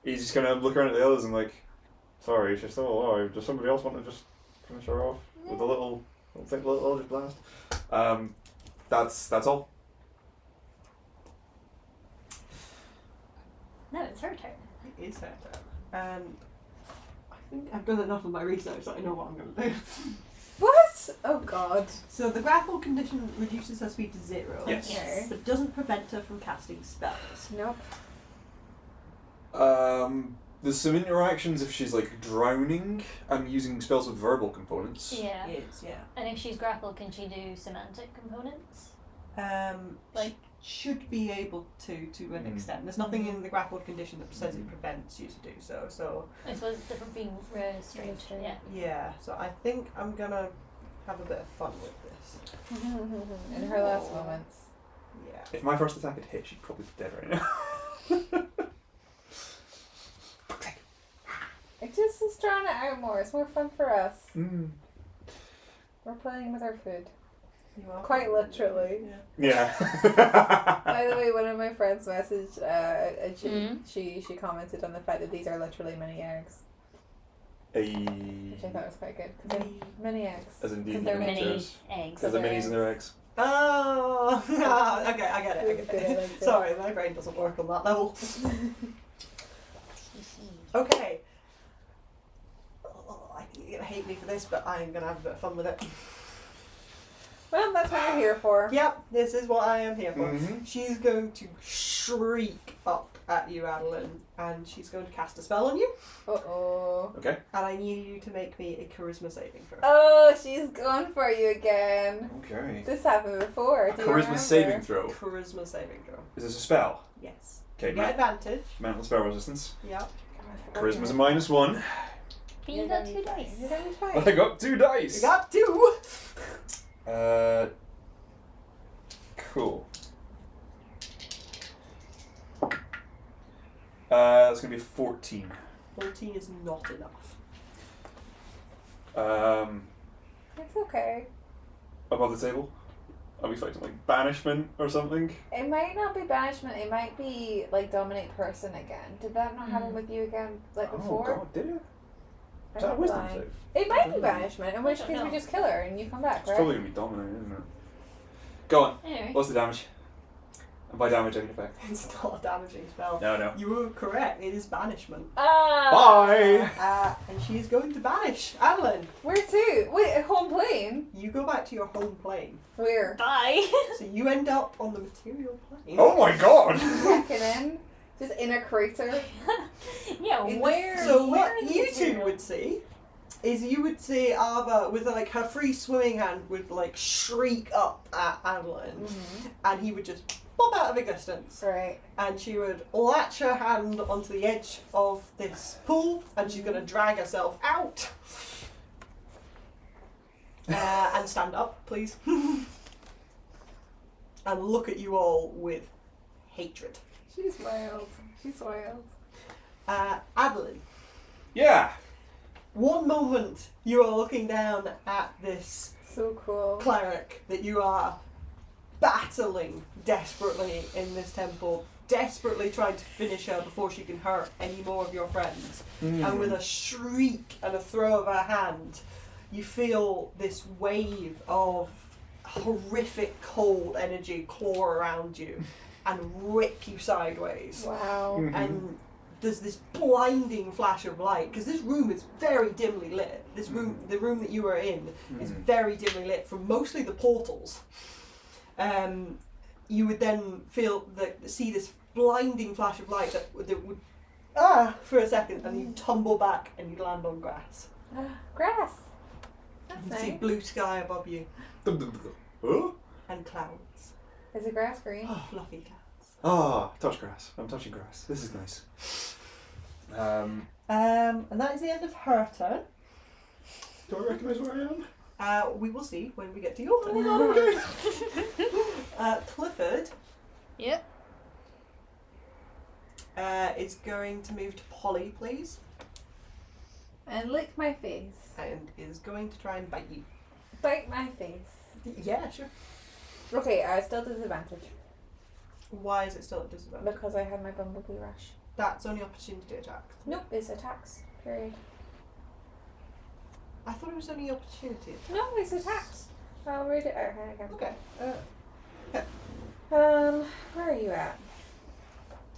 he's just going to look around at the others and like, sorry, she's still alive. Does somebody else want to just finish her off with a little Eldritch Blast? That's all. No, it's her turn. It is her turn. And I think I've done enough of my research that I know what I'm going to do. What? Oh god. So the grapple condition reduces her speed to 0. Yes. Okay. But doesn't prevent her from casting spells. Nope. There's some interactions if she's like drowning and using spells with verbal components. Yeah. Is, yeah. And if she's grappled, can she do semantic components? Like, should be able to an extent. There's nothing in the grappled condition that says it prevents you to do so. So I suppose it's different being restrained. Yeah. yeah. So I think I'm gonna have a bit of fun with this. In her last moments. Yeah. If my first attack had hit, she'd probably be dead right now. It just is drawing it out more. It's more fun for us. Mm. We're playing with our food. You are Quite literally. Yeah. Yeah. By the way, one of my friends messaged, and Mhm. she commented on the fact that these are literally mini eggs, which I thought was quite good. 'Cause they're mini eggs. As in 'Cause the they're Mini miniatures. eggs. There's the minis in their eggs. Oh, okay, I get it. It was good, I liked it. Sorry, my brain doesn't work on that level. Okay. Oh, I think you're gonna hate me for this, but I'm gonna have a bit of fun with it. Well, that's what you're here for. Yep, this is what I am here for. Mhm. She's going to shriek up at you, Adolin, and she's going to cast a spell on you. Uh-oh. Okay. And I need you to make me a charisma saving throw. Oh, she's going for you again. Okay. This happened before. Do you Charisma remember? saving throw. Charisma saving throw. Is this a spell? Yes. Okay. You get advantage. Mental spell resistance. Yep. Charisma's a -1. But you got 2 dice. You're gonna be I fine. got 2 dice. You got 2. Cool. That's gonna be 14. 14 is not enough. It's okay. Above the table. I'll be fighting like banishment or something. It might not be banishment. It might be like dominate person again. Did that not happen with you again like before? Oh god, did it? I Is that a might be wisdom lying. save? It might be banishment. In which don't case we know. just kill her and you come back, It's right? probably gonna be dominant, isn't it? Go on. Anyway. What's the damage? And by damage I mean effect. It's not a damaging spell. No. You were correct. It is banishment. Bye! And she's going to banish Adolin. Where to? Wait, a home plane? You go back to your home plane. Where? Bye. So you end up on the material plane. Oh my god! Checking in? Just in a crater? Yeah, In the- where? So where what are you these two minerals? would see is you would see Ava with like her free swimming hand would like shriek up at Adolin, Mm-hmm. and he would just pop out of existence. Right. And she would latch her hand onto the edge of this pool, and she's going to drag herself out. And stand up, please. And look at you all with hatred. She's wild. She's wild. Adolin, Yeah! one moment you are looking down at this So cool. cleric that you are battling desperately in this temple, desperately trying to finish her before she can hurt any more of your friends. And with a shriek and a throw of her hand, you feel this wave of horrific cold energy claw around you and rip you sideways. Wow. And there's this blinding flash of light, because this room is very dimly lit. This room, the room that you are in, is very dimly lit from mostly the portals. You would then see this blinding flash of light that would for a second, and you tumble back and you land on grass. Grass. You That's see nice. blue sky above you Oh? and clouds. Is the grass green? Fluffy clouds. Ah, touch grass. I'm touching grass. This is nice. And that is the end of her turn. Do I recognise where I am? We will see when we get to your turn. Okay. Clifford, Yep. is going to move to Polly, please, And lick my face. and is going to try and bite you. Bite my face. Yeah, sure. Okay, I still disadvantage Why is it still at disadvantage? because I had my bumblebee rush. That's only opportunity attack. Nope, it's attacks. Period. I thought it was only opportunity attack. No, it's attacks. I'll read it out. Here Okay. Where are you at?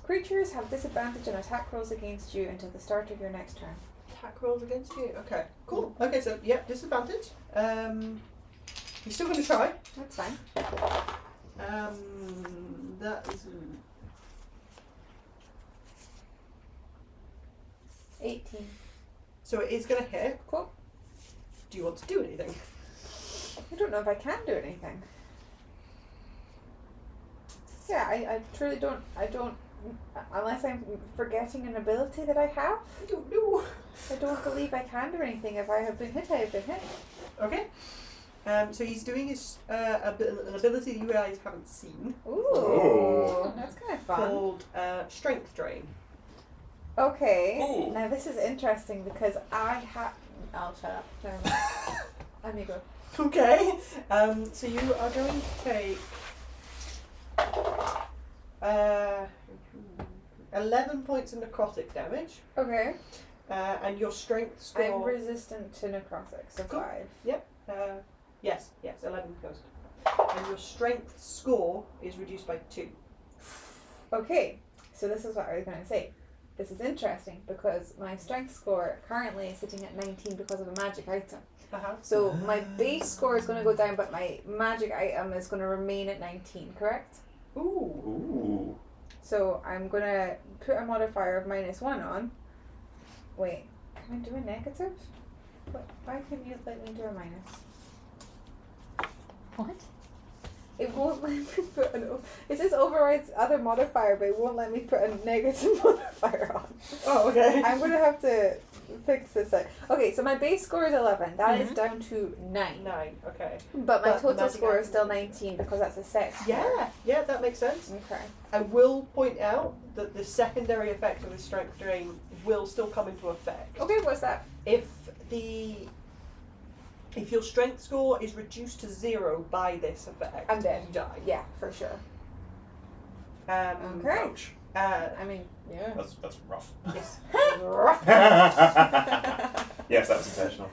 Creatures have disadvantage on attack rolls against you until the start of your next turn. Attack rolls against you. Okay. Cool. Okay, so yep, disadvantage. You're still going to try. That's fine. That is 18. so it is going to hit. Cool. Do you want to do anything? I don't know if I can do anything. Yeah, I truly don't. I don't. Unless I'm forgetting an ability that I have. I don't know. I don't believe I can do anything. If I have been hit, I have been hit. Okay. So he's doing his an ability that you guys haven't seen Ooh, Oh. that's kind of fun. called Strength Drain. Okay, Ooh. now this is interesting because I have. I'll shut up. Never mind. Amigo. Okay. So you are going to take 11 points of necrotic damage, Okay. and your strength I'm score. resistant to necrotic, so Cool. 5. Yes, 11 goes. And your strength score is reduced by 2. Okay, so this is what I was going to say. This is interesting because my strength score currently is sitting at 19 because of a magic item. So my base score is going to go down, but my magic item is going to remain at 19, correct? Ooh. Ooh. So I'm going to put a modifier of -1 on. Wait, can I do a negative? Why can't you let me do a minus? What? It won't let me put it says overrides other modifier, but it won't let me put a negative modifier on. Oh, okay. I'm going to have to fix this out. Okay, so my base score is 11. That is Mhm. down to 9. 9, okay. But my But the total magic score is item still is- 19 because that's a set. Yeah, that makes sense. Okay. I will point out that the secondary effect of the strength drain will still come into effect. Okay, what's that? If your strength score is reduced to 0 by this effect, I'm dead. you die. Yeah, for sure. Okay. Ouch. I mean, yeah. That's rough. Yes. Yes, that was intentional.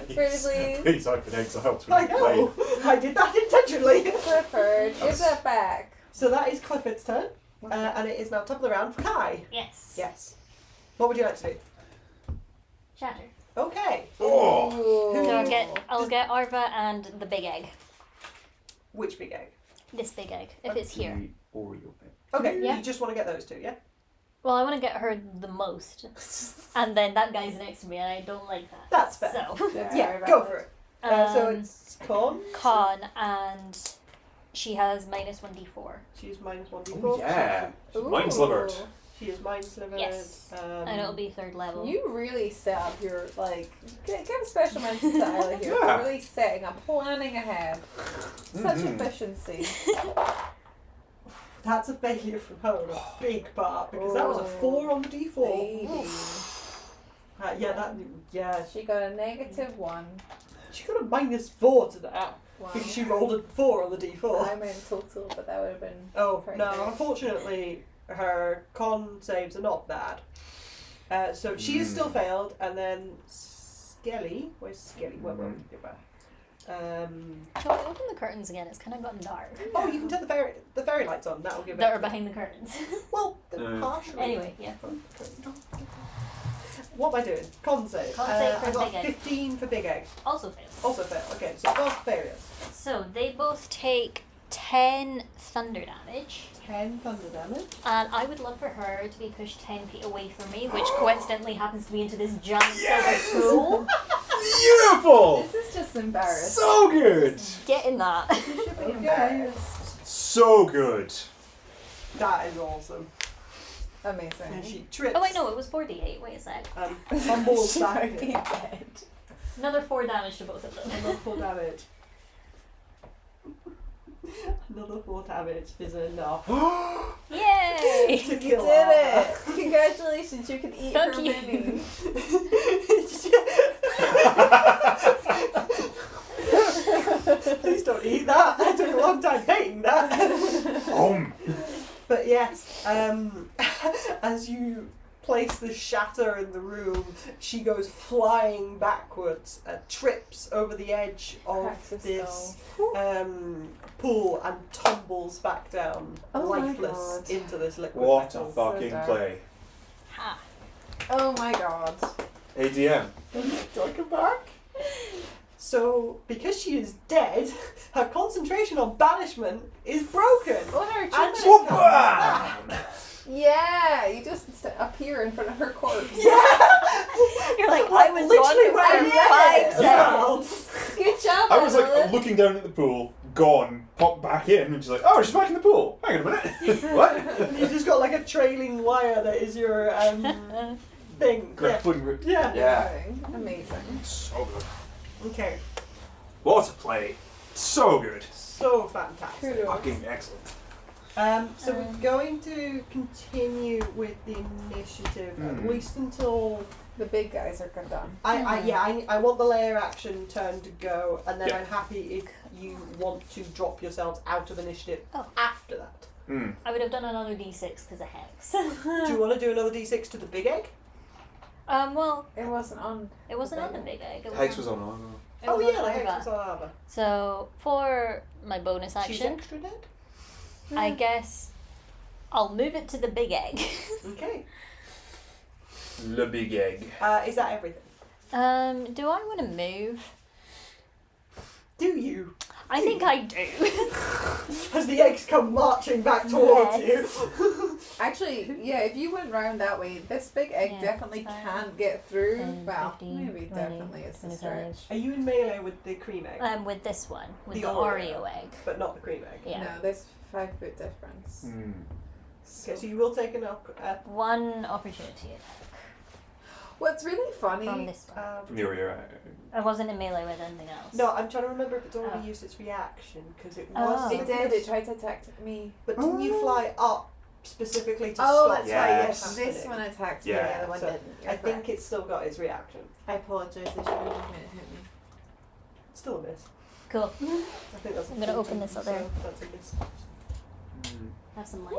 Please. Please open exiles I when you play. know. I did that intentionally. Clifford, give that back. So that is Clifford's turn, and it is now top of the round for Kai. Yes. Yes. What would you like to do? Shatter. Okay. Oh. Ooh. So I'll get Arva and the big egg. Which big egg? This big egg, if it's here. The Oreo bit. Okay. Yeah. You just want to get those two, yeah? Well, I want to get her the most, and then that guy's next to me, and I don't like that. That's fair. So, Yeah. Go for it. So it's con. Con, and she has -1d4. She's -1d4. Oh, yeah. Ooh. Mind slivered. She is mind slivered. Yes. And it'll be 3rd level. You really set up your, give a special mention to Isla here. Yeah. You're really setting up, planning ahead. Such Mhm. efficiency. That's a failure from her on a big part because that was a 4 on the d4. Baby. Yeah. She got a -1. She got a -4 to that Wow. because she rolled a 4 on the d4. I meant total, but that would have been. Oh pretty no! great. Unfortunately, her con saves are not bad. So she is still failed, and then Skelly. Where's Skelly? Where were we? Shall we open the curtains again? It's kind of gotten dark. Oh, you can turn the fairy lights on. That'll give That it. are behind the curtains. Well, they're partially. Anyway, yeah. What am I doing? Con save. Con save for I got Big Egg. 15 for Big Egg. Also fails. Also fail. Okay, so both failures. So they both take 10 thunder damage, 10 thunder damage. and I would love for her to be pushed 10 feet away from me, which coincidentally happens to be into this giant silver pool. Beautiful! This is just embarrassing. So good! Get in that. You should be Okay. embarrassed. So good. That is awesome. And Amazing. she trips. Oh wait, no, it was 4d8. Wait a sec. Fumbles She back. might be dead. Another 4 damage to both of them. Another full damage. Another 4 damage is enough Yay! to You kill did her. it! Congratulations, you can eat Fuck her you. mini. Please don't eat that. I took a long time hating that. But yes, as you place the shatter in the room, she goes flying backwards, trips over the edge of Cracks the this skull. pool and tumbles back down, Oh my lifeless, God. into this liquid What metal. a fucking dark. play. Ha. Oh my god. ADM. Do I come back? So, because she is dead, her concentration on banishment is broken. Oh, her And achievement she is Whoop, coming bam! back. Yeah, you just appear in front of her corpse. You're like, I was literally gone where for I 5 did it. seconds. Good job, I was like Adolin. looking down at the pool, gone, popped back in, and she's like, oh, she's back in the pool. Hang on a minute. What? And you just got like a trailing wire that is your thing. Yeah. Grappling grip. Yeah. Yeah. Amazing. So good. Okay. What a play. So good. So fantastic. Kudos. Fucking excellent. So we're going to continue with the initiative at least until The big guys are done. I want the layer action turn to go, and then Yeah. I'm happy if you want to drop yourselves out of initiative Oh. after that. I would have done another d6 because of Hex. Do you want to do another d6 to the big egg? Well, It wasn't on. it wasn't on the big egg. It Hex was was on, on. it Oh was yeah, on the hex Arva. was on Arva. So, for my bonus She's action, extra dead? I guess I'll move it to the big egg. Okay. Le big egg. Is that everything? Do I want to move? Do you? I think I do. As the eggs come marching back towards Yes. you. Actually, yeah, if you went round that way, this big egg Yeah, definitely 5, can get through. 10, Well, 15, maybe 20, definitely is a 25. stretch. Are you in melee with the cream egg? With this one, with The the Oreo. Oreo egg. But not the cream egg. Yeah. No, there's 5 foot difference. Okay, so you will take an One opportunity attack What's really funny? from this one. From the Oreo. I wasn't in melee with anything else. No, I'm trying to remember if it's already Oh. used its reaction, because it Oh. was. It did. It tried to attack me. But didn't you fly up specifically to Oh, stop that's Yeah. right. that Yes, from this happening? one attacked Yeah. me. The other one So, didn't. You're I think correct. it's still got its reaction. I apologize. They should have just made it hit me. Still a miss. Cool. I think that's. I'm gonna open this up there. So that's a miss. Have some lights.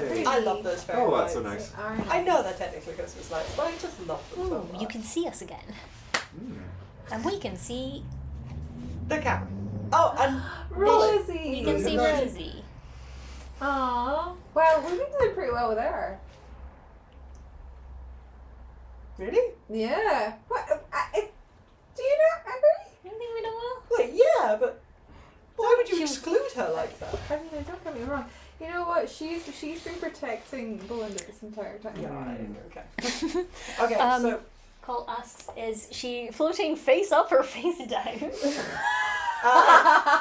Hey. I love those fairy Oh, that's so lights. nice. Are nice. I know they're technically Christmas lights, but I just love them so Ooh, much. you can see us again. And we can see. The camera. Oh, and Rosie. You can see Rosie. Rosie. Aww. Well, we've been doing pretty well with her. really? Yeah. What? Do you not agree? You think we done well? Like, yeah, but why would you She- exclude her like that? I mean, don't get me wrong. You know what? She's been protecting Belinda this entire time. Okay. Okay, so Cole asks, is she floating face up or face down?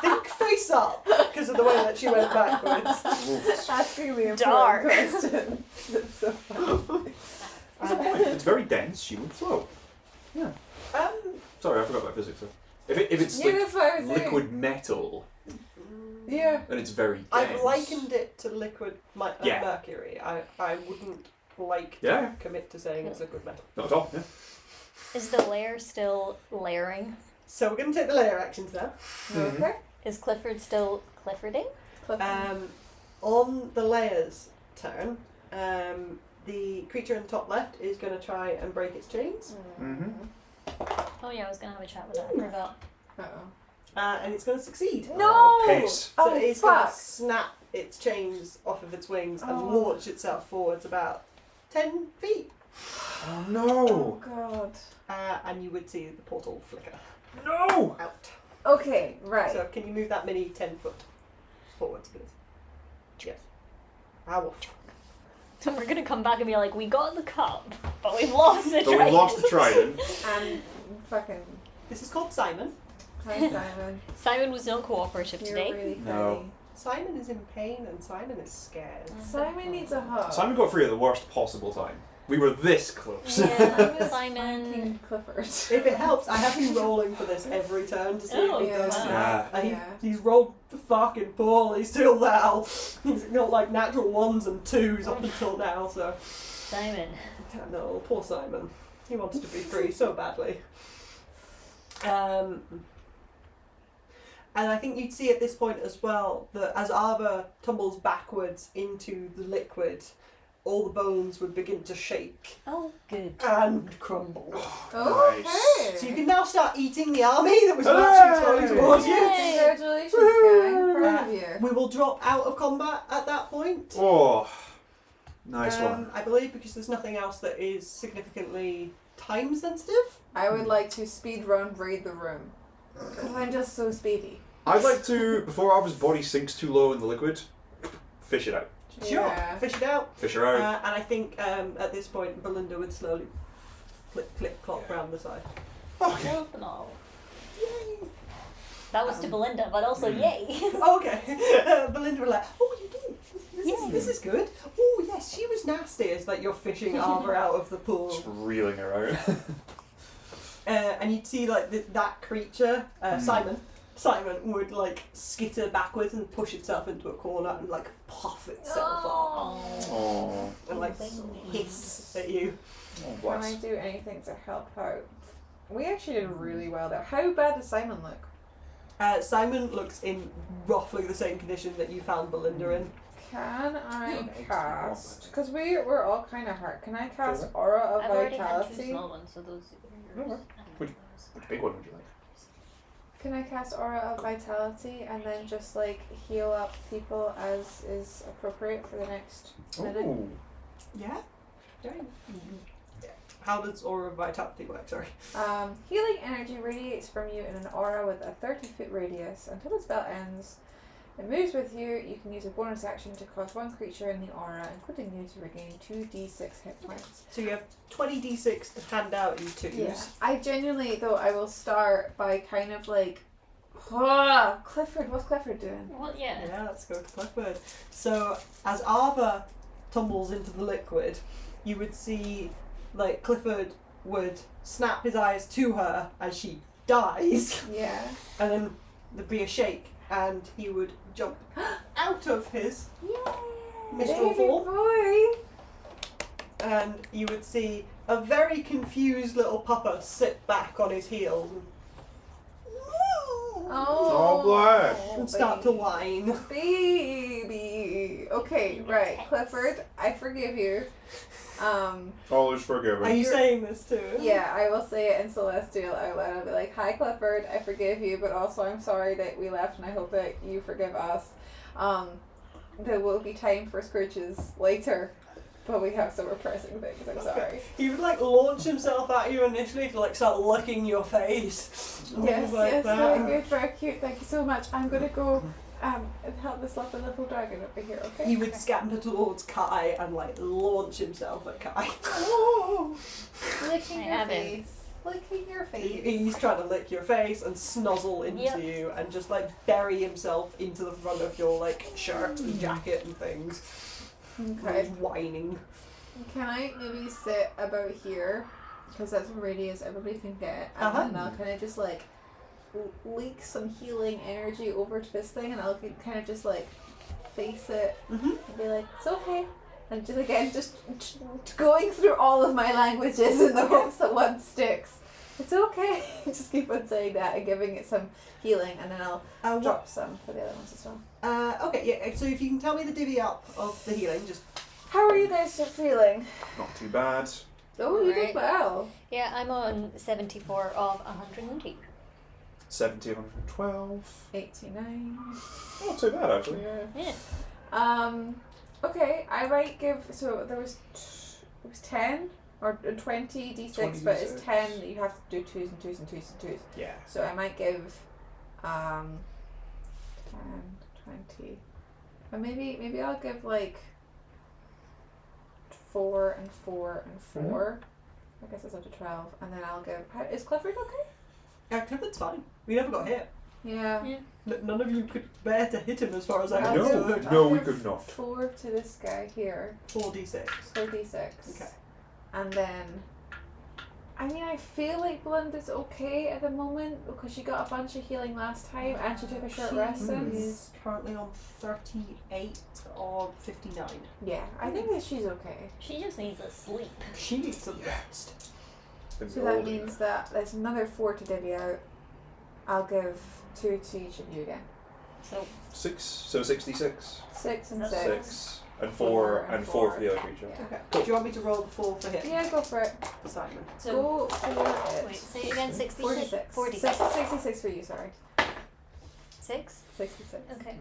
think face up because of the way that she went backwards. Asking the important Dark. question. That's so funny. If it's very dense, she would float. Um, Sorry, I forgot about physics. So. If it's Yeah, like that's what I was saying. liquid metal Yeah. and it's very dense. I've likened it to liquid Yeah. mercury. I wouldn't like Yeah. to commit to saying it's liquid metal. Not at all. Yeah. Is the lair still layering? So we're going to take the layer actions now. Okay. Is Clifford still Cliffording? On the layers turn, the creature in the top left is going to try and break its chains, Mm-hmm. Oh yeah, I was gonna have a chat with that. I forgot. Uh-oh. and it's going to succeed. No! Pace. So Oh, it's going fuck. to snap its chains off of its wings and Oh. launch itself forwards about 10 feet. Oh Oh, no! God. And you would see the portal flicker No! out. Okay, right. So can you move that mini 10 foot forwards, please? Yes. Ow. So we're gonna come back and be like, we got the cup, but we've lost the But we trident. lost the trident. And fucking... This is called Simon. Hi, Simon. Simon was not cooperative You're today. really No. funny. Simon is in pain and Simon is scared. Simon needs a hug. Simon got free at the worst possible time. We were this close. Yeah, Simon. Fucking Clifford. If it helps, I have been rolling for this every turn to see if he yeah. does snap. Yeah. And Yeah. he's rolled fucking poorly still now. He's got like natural 1s and 2s up until now, so. Simon. No, poor Simon. He wanted to be free so badly. And I think you'd see at this point as well that as Ava tumbles backwards into the liquid, all the bones would begin to shake Oh, good. and crumble. Okay. So you can now start eating the army that was marching slowly Hooray! towards you. Yay. Congratulations, gang. Proud of you. We will drop out of combat at that point. Oh, nice one. I believe because there's nothing else that is significantly time sensitive. I would like to speed run raid the room. Because I'm just so speedy. I'd like to, before Ava's body sinks too low in the liquid, fish it out. Sure, Yeah. fish it out. Fish her out. And I think at this point, Belinda would slowly click, clop round the side. Okay. Killed them all. That was to Belinda, but also yay. Okay. Belinda would like, oh, you did. Yay. This is good. Oh, yes, she was nasty. It's like you're fishing Ava out of the pool. Just reeling her out. And you'd see like that creature, Simon would like skitter backwards and push itself into a corner and like puff itself off Oh. and like hiss at you. Oh, Can I bless. do anything to help out? We actually did really well there. How bad does Simon look? Simon looks in roughly the same condition that you found Belinda in. Can I Yeah. cast? Because we're all kind of hurt. Can I cast Sure. Aura of I've already had 2 Vitality? small ones, so those are yours. Okay. Which big one would you like? Can I cast Aura of Vitality and then just like heal up people as is appropriate for the next minute? Ooh. Yeah. How does Aura of Vitality work? Sorry. Healing energy radiates from you in an aura with a 30-foot radius. Until the spell ends, it moves with you. You can use a bonus action to cause one creature in the aura, including you, to regain 2d6 hit points. So you have 20d6 to hand out in twos. Yeah. I genuinely, though, I will start by kind of like, Clifford, what's Clifford doing? Well, yeah. Yeah, let's go to Clifford. So as Ava tumbles into the liquid, you would see like Clifford would snap his eyes to her as she dies, Yeah. and then there'd be a shake, and he would jump out of his Yay! mistral Baby form, boy! and you would see a very confused little pupper sit back on his heels Oh, bless. and start to baby. whine. Baby. Okay, right. Clifford, I forgive you. All is forgiven. Are you saying this too? Yeah, I will say it in Celestial out loud. I'll be like, hi Clifford, I forgive you, but also I'm sorry that we left and I hope that you forgive us. There will be time for Scrooges later, but we have some pressing things, I'm sorry. He would like launch himself at you initially to like start licking your face. Yes, Like yes, that. very good, very cute, thank you so much. I'm gonna go and help this lovely little dragon over here, okay? He would scamper towards Kai and like launch himself at Kai. Licking I your have him. face. Licking your face. He's trying to lick your face and snuzzle into Yep. you and just like bury himself into the front of your like shirt and jacket and things. Okay. He's whining. Can I maybe sit about here? Because that's a radius everybody can get. And Uh-huh. then I'll kind of just like leak some healing energy over to this thing and I'll kind of just like face it Mm-hmm. and be like, it's okay. And just again, just going through all of my languages in the hopes that one sticks. It's okay. Just keep on saying that and giving it some healing and then I'll drop some for the other ones as well. Okay, yeah, so if you can tell me the divvy up of the healing, just... How are you guys feeling? Not too bad. Oh, you Alright. did well. Yeah, I'm on 74 of 102. 70, 112. 89. Not too bad, actually. Yeah. Okay, I might give, so there was, it was 10 or 20 d6, but it's 10 that you have to do 2s and 2s and 2s and 2s. Yeah. So I might give 10, 20, or maybe I'll give like 4 and 4 and 4. I guess it's up to 12, and then I'll give, is Clifford okay? Clifford's fine. We never got hit. Yeah. None of you could bear to hit him as far as I I'll understood. give- No, I'll we give could not. 4 to this guy here. 4d6. 4d6. Okay. And then, I mean, I feel like Belinda's okay at the moment because she got a bunch of healing last time and she took a short rest She since. is currently on 38 of 59. Yeah, I think that she's okay. She just needs a sleep. She needs some rest. So that means that there's another 4 to divvy out. I'll give 2 to each of you again. So 6, so 66. 6 and That's 6. 6 and 4 and and 4 for the four. other creature. Yeah. Okay. Do you want me to roll the 4 for hit? Yeah, go for it. For Simon. so Go for it. wait, say it again. 66. 46. 46. 66 for you, sorry. 6? 66. Okay.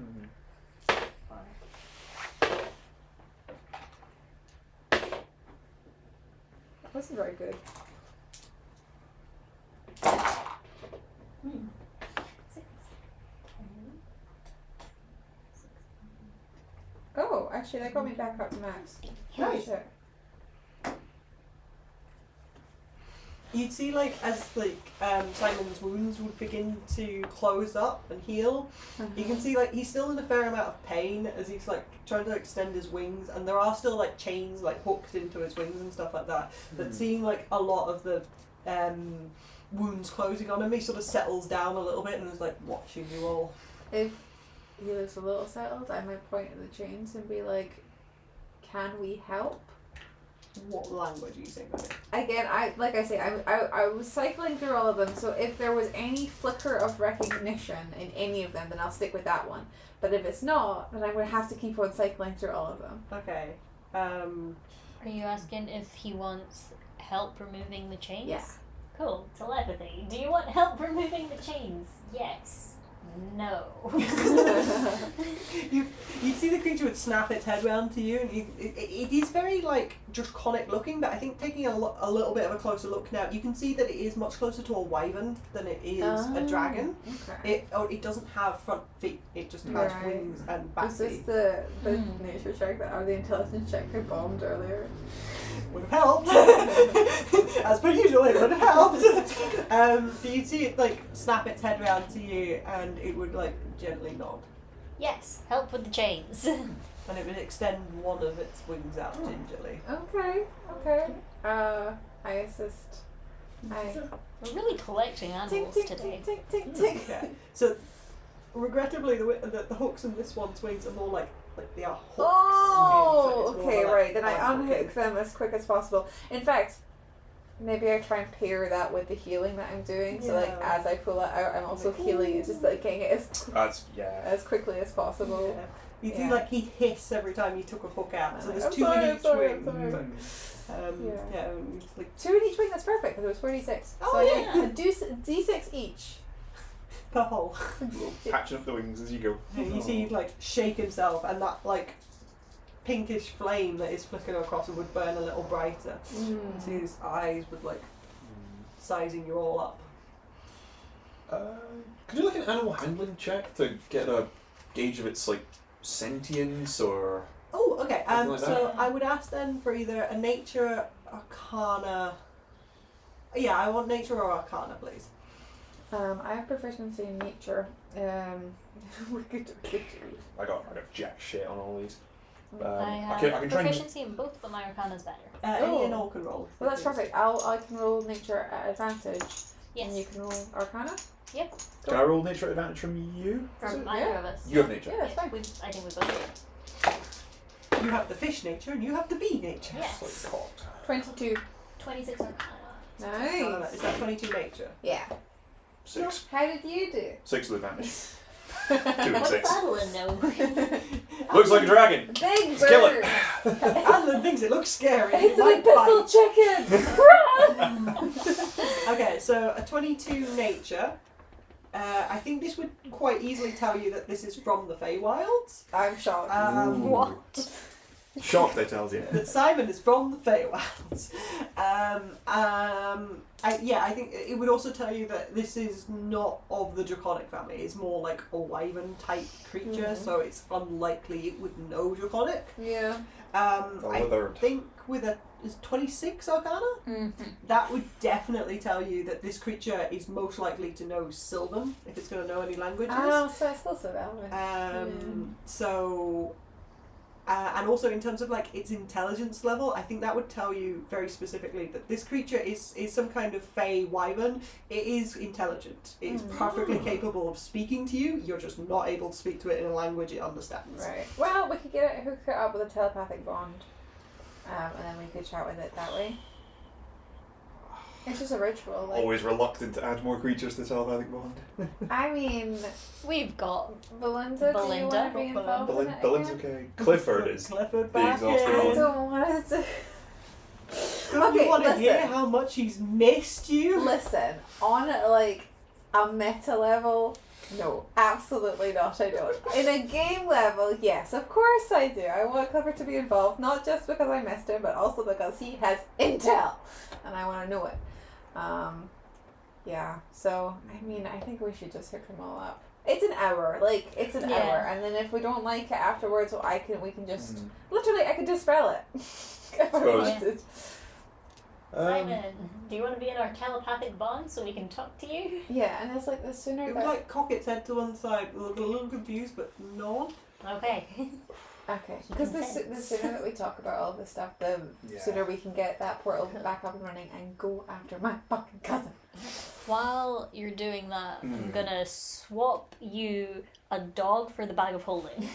That wasn't very good. Hmm. 6. Oh, actually, that got me back up to max. Nice. Shit. You'd see, like, as Simon's wounds would begin to close up and heal, you can see, like, he's still in a fair amount of pain as he's, like, trying to extend his wings, and there are still, like, chains, like, hooked into his wings and stuff like that. But seeing, like, a lot of the wounds closing on him, he sort of settles down a little bit and is, like, watching you all. If he looks a little settled, I might point at the chains and be like, can we help? What language are you saying that Again, I was cycling through all of them, so if there was any flicker of recognition in any of them, then I'll stick with that one. But if it's not, then I'm going to have to keep on cycling through all of them. Okay. Are you asking if he wants help removing the chains? Yeah. Cool. Telepathy. Do you want help removing the chains? Yes. No. You'd see the creature would snap its head round to you, and it is very, like, draconic looking, but I think taking a little bit of a closer look now, you can see that it is much closer to a wyvern than it is a dragon. Okay. It doesn't have front feet, it just has Right. wings and back Was this feet. the nature check or the intelligence check I bombed earlier? Would have helped. As per usual, it would have helped. But you'd see it, like, snap its head round to you, and it would, like, gently nod. Yes. Help with the chains. And it would extend one of its wings out gingerly. Okay. I assist. We're really collecting Tink, animals tink, today. tink, tink, tink, tink. Okay. So, regrettably, the hooks in this one's wings are more like they are hooks. Oh, It's more okay, like right. Then I hooking. unhook them as quick as possible. In fact, maybe I try and pair that with the healing that I'm doing. So, like, Yeah. as I pull it out, I'm also healing. It's just like getting it as quickly as possible. Yeah. You Yeah. see, like, he'd hiss every time you took a hook out. So I'm there's like, 2 I'm in each sorry, wing. I'm sorry. But, and it's like 2 in each wing, that's perfect, because it was 46. Oh, so yeah. a D6 each. per hole. Patching up the wings as you go. And you see he'd, like, shake himself, and that, like, pinkish flame that is flickering across him would burn a little brighter. Mm. So his eyes would, like, sizing you all up. Could you like an animal handling check to get a gauge of its, like, sentience or... Oh, okay. Something like So that. I would ask then for either a nature, arcana. Yeah, I want nature or arcana, please. I have proficiency in nature. We could I got jack shit on all these. I have I can try and... proficiency in both, but my arcana's better. Oh. Any and all can roll. Well, that's perfect. I can roll nature at advantage. Yes. And you can roll arcana. Can I roll nature advantage from you? From Yeah. either of us. You have nature. Yeah, that's fine. I think we both do. You have the fish nature and you have the bee nature. Yes. Like cocked. 22. 26 arcana. Nice. Is that 22 nature? Yeah. 6. How did you do? 6 with advantage. 2 and What's 6. Adolin know? Looks like a dragon. Big Let's kill bird. it. Alan thinks it looks scary. It's It an might abyssal bite. chicken. Okay, so a 22 nature. I think this would quite easily tell you that this is from the Feywilds. I'm shocked. Ooh. What? Shocked, that tells you. That Simon is from the Feywilds. I think it would also tell you that this is not of the Draconic family. It's more like a wyvern type creature, Mhm. so it's unlikely it would know Draconic. Yeah. I Withered. think with a 26 Arcana, Mm-hmm. that would definitely tell you that this creature is most likely to know Sylvan, if it's going to know any languages. Oh, so I still said that one. So And also in terms of like its intelligence level, I think that would tell you very specifically that this creature is some kind of fey wyvern. It is intelligent. It is perfectly capable of speaking to you. You're just not able to speak to it in a language it understands. Right. Well, we could hook it up with a telepathic bond, and then we could chat with it that way. It's just a ritual. Like, Always reluctant to add more creatures to telepathic bond. I mean, We've got Belinda, do you want to be involved in it Belinda's again? okay. Clifford is Clifford the back exhausted I one. don't want to. Don't you Okay, want to hear listen. how much he's missed you? Listen, on like a meta level, no, absolutely not. I don't. In a game level, yes, of course I do. I want Clifford to be involved, not just because I missed him, but also because he has intel, and I want to know it. Yeah. So I mean, I think we should just hook them all up. It's an hour, like it's an Yeah. hour, and then if we don't like it afterwards, well, we can just literally I could dispel it. If I Suppose. wanted. Simon. Do you want to be in our telepathic bond so we can talk to you? Yeah, and it's like the sooner It would that. like cock its head to one side, look a little confused, but nod. Okay. Okay, She because the consents. sooner that we talk about all this stuff, the Yeah. sooner we can get that portal back up and running and go after my fucking cousin. While you're doing that, I'm Mm. gonna swap you a dog for the bag of holding.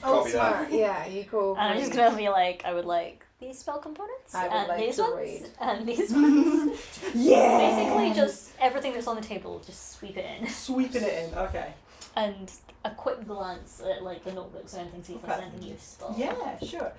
Oh, Copy that. smart. Yeah, you go. And I'm just gonna be like, I would like these spell components, I would and like these to ones, read. and these ones. Yeah. Basically, just everything that's on the table, just sweep it in. Sweeping it in. Okay. And a quick glance at like the notebooks or anything, see if there's Okay. anything useful. Yeah, sure.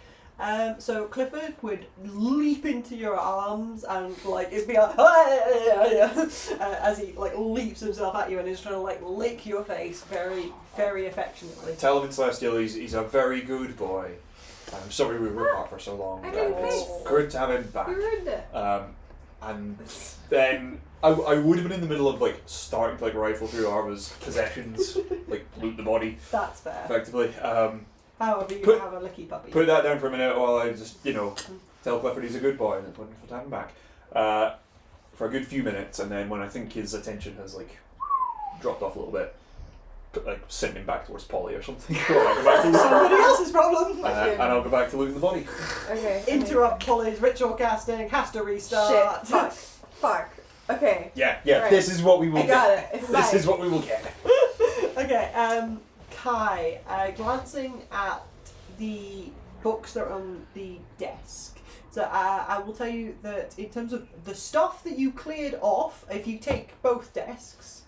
So Clifford would leap into your arms and like it'd be like as he like leaps himself at you and is trying to like lick your face very, very affectionately. Tell him in Celestial he's a very good boy. I'm sorry we were apart for so long. I but didn't it's think- good to have him back. You ruined it. And then I would have been in the middle of like starting to like rifle through Arva's possessions, like loot the body That's fair. effectively. However, you Put- have a licky puppy. Put that down for a minute while I just tell Clifford he's a good boy and it's wonderful to have him back for a good few minutes, and then when I think his attention has like dropped off a little bit, like send him back towards Polly or something. Or I'll go back to Somebody else's problem. and I'll go back to looting the body. Okay. Interrupt Polly's ritual casting. Has to restart. Shit. Fuck. Okay. Yeah, Right. this is what we will I got get. it. It's This fine. is what we will get. Okay, Kai, glancing at the books that are on the desk. So I will tell you that in terms of the stuff that you cleared off, if you take both desks,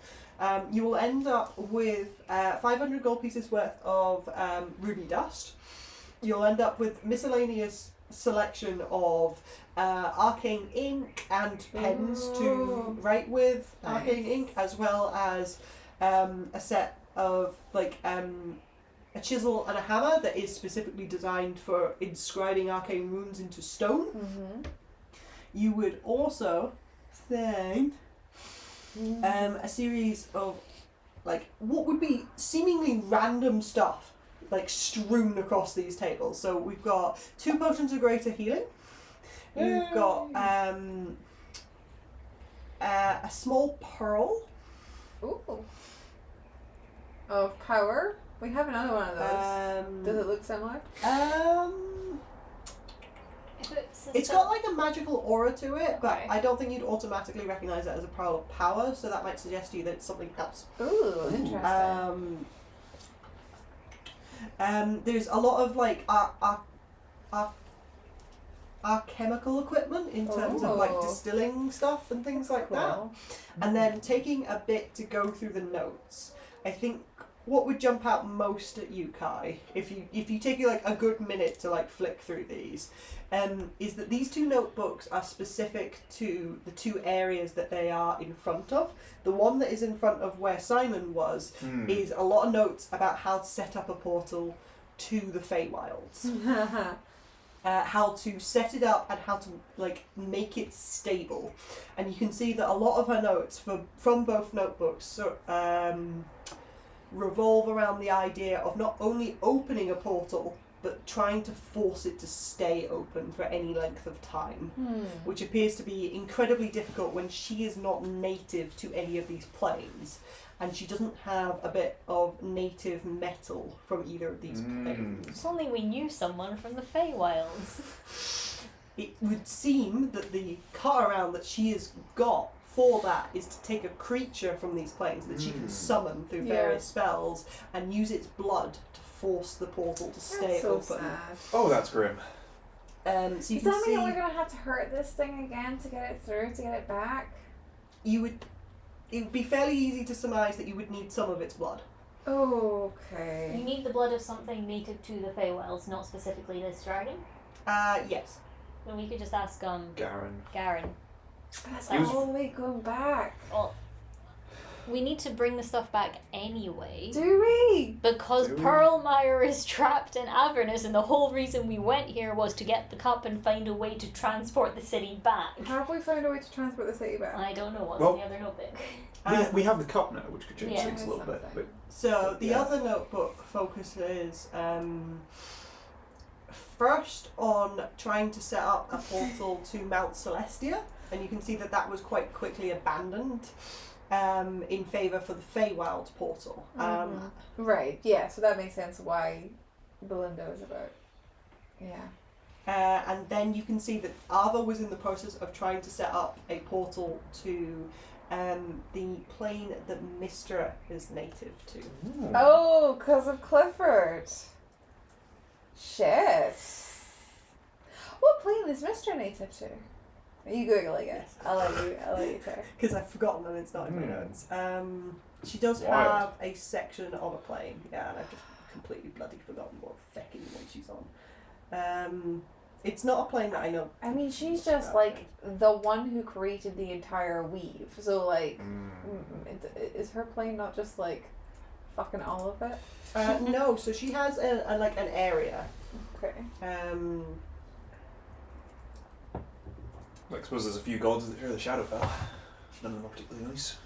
you will end up with 500 gold pieces worth of ruby dust. You'll end up with miscellaneous selection of arcane ink and pens to Ooh. write with, Nice. arcane ink, as well as a set of like a chisel and a hammer that is specifically designed for inscribing arcane runes into stone. Mm-hmm. You would also find a series of like what would be seemingly random stuff like strewn across these tables. So we've got 2 potions of greater healing. You've got a small pearl. Ooh. Of power. We have another one of those. Does it look similar? It's got like a magical aura to it, but Okay. I don't think you'd automatically recognise it as a pearl of power, so that might suggest to you that it's something else. Ooh, interesting. There's a lot of like our chemical equipment in terms of like Oh. distilling stuff and things like that. Cool. And then taking a bit to go through the notes. I think what would jump out most at you, Kai, if you take like a good minute to like flick through these, is that these 2 notebooks are specific to the 2 areas that they are in front of. The one that is in front of where Simon was is a lot of notes about how to set up a portal to the Feywilds. How to set it up and how to like make it stable, and you can see that a lot of her notes from both notebooks revolve around the idea of not only opening a portal but trying to force it to stay open for any length of time, which appears to be incredibly difficult when she is not native to any of these planes, and she doesn't have a bit of native metal from either of these planes. If only we knew someone from the Feywilds. It would seem that the cut around that she has got for that is to take a creature from these planes that she can summon through various spells and use its blood to force the portal to stay That's so open. sad. Oh, that's grim. So you Does can that mean see that we're gonna have to hurt this thing again to get it through, to get it back? it would be fairly easy to surmise that you would need some of its blood. You Okay. need the blood of something native to the Feywilds, not specifically this dragon. Yes. Then we could just ask Garen. Garen. That's He was- all the way going back. Well, we need to bring the stuff back anyway. Do we? Because Do we? Pearlmire is trapped in Avernus, and the whole reason we went here was to get the cup and find a way to transport the city back. Have we found a way to transport the city back? I don't know what's Well- in the other notebook. We have the cup now, which could change Yeah. things a little bit. But So the Yeah. other notebook focuses first on trying to set up a portal to Mount Celestia, and you can see that that was quite quickly abandoned in favour for the Feywild portal. Right, yeah, so that makes sense why Belinda was about. Yeah. And then you can see that Ava was in the process of trying to set up a portal to the plane that Mistra is native to. Oh, because of Clifford. Shit. What plane is Mr. native to? You Google, I guess. I'll let you tell. Because I've forgotten and it's not in my notes. She does Wild. have a section of a plane, yeah, and I've just completely bloody forgotten what feckin' one she's on. It's not a plane that I know. I mean, she's just like the one who created the entire weave. So, like, is her plane not just like fucking all of it? No, so she has a like an area. Okay. I suppose there's a few gods that share the Shadowfell. None of them are particularly nice.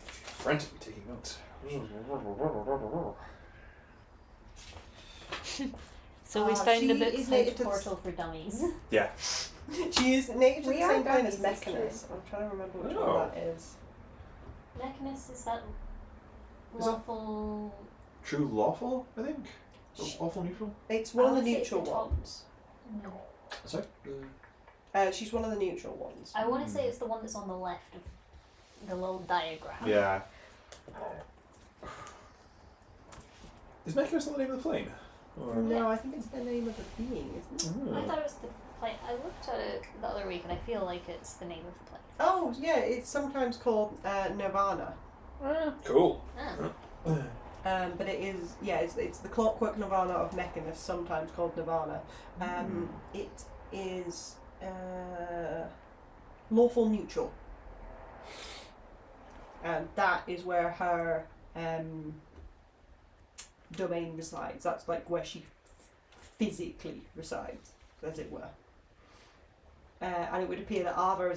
Frantically taking notes. So we found she a book is called native to Portal for Dummies. Yeah. She is native to We the are same plane as dummies, it's Mechanus. I'm trying to remember which Oh. one that is. Mechanus, is that Is that- lawful? True lawful, I think. Sh- Lawful neutral. It's one I of the wanna say it's neutral the top. ones. No. Sorry. She's one of the neutral ones. I want to say it's the one that's on the left of the little diagram. Yeah. Is Mechanus not the name of the plane? Or... No, I think it's the name of the being, isn't it? I thought it was the plane. I looked at it the other week and I feel like it's the name of the plane. Oh, yeah, it's sometimes called Nirvana. Cool. Ah. But it is, yeah, it's the Clockwork Nirvana of Mechanus, sometimes called Nirvana. It is lawful neutral. And that is where her domain resides. That's like where she physically resides, as it were. And it would appear that Ava